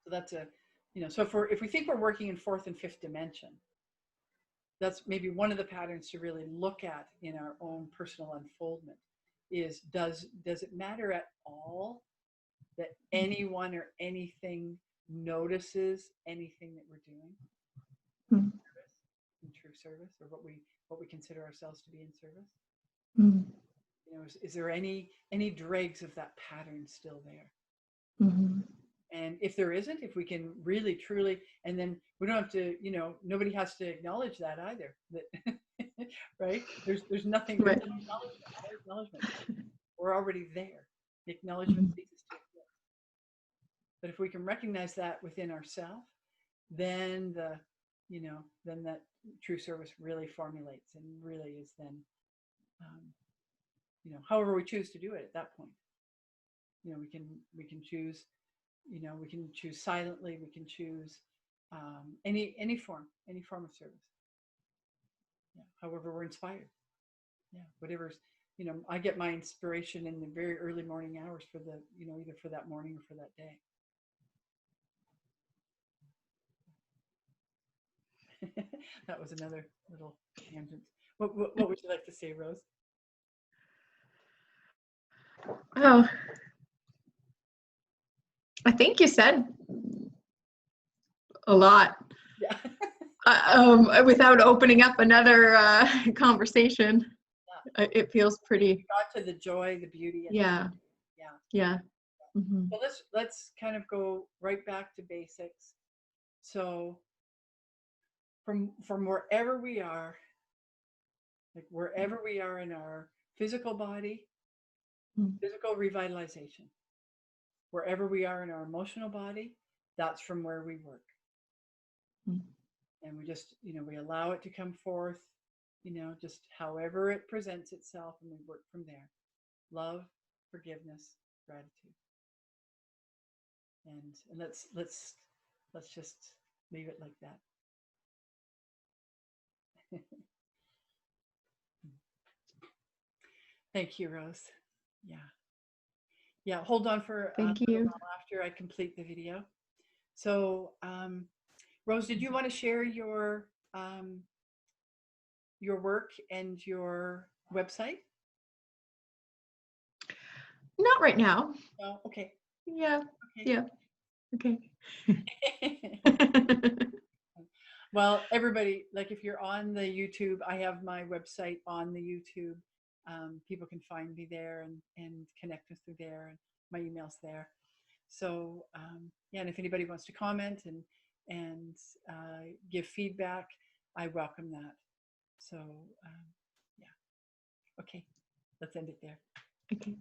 So that's so if we think we're working in fourth and fifth dimension, that's maybe one of the patterns to really look at in our own personal unfoldment is, does it matter at all that anyone or anything notices anything that we're doing in true service, or what we consider ourselves to be in service? Is there any dregs of that pattern still there? And if there isn't, if we can really truly, and then we don't have to, nobody has to acknowledge that either. That right? There's nothing. There's acknowledgement. We're already there. The acknowledgement ceases to exist. But if we can recognize that within ourselves, then then that true service really formulates and really is then, however we choose to do it at that point. We can choose. We can choose silently. We can choose any form of service. Yeah. However we're inspired. Yeah. Whatever's, I get my inspiration in the very early morning hours for the, either for that morning or for that day. That was another little tangent. What would you like to say, Rose? Oh, I think you said a lot. Yeah. Without opening up another conversation, it feels pretty. We got to the joy, the beauty. Yeah. Yeah. Mhm. So let's kind of go right back to basics. So from wherever we are, like wherever we are in our physical body, Mm. physical revitalization. Wherever we are in our emotional body, that's from where we work. Mm. And we just, we allow it to come forth, just however it presents itself, and we work from there. Love, forgiveness, gratitude. And let's just leave it like that. Thank you, Rose. Yeah. Yeah, hold on for a Thank little you. while after I complete the video. So, Rose, did you want to share your work and your website? Not right now. No? Okay. Yeah. Okay. Yeah. Okay. Well, everybody, like if you're on the YouTube, I have my website on the YouTube. People can find me there and connect with me there, and my email's there. So yeah, and if anybody wants to comment and give feedback, I welcome that. So yeah, okay, let's end it there. Okay.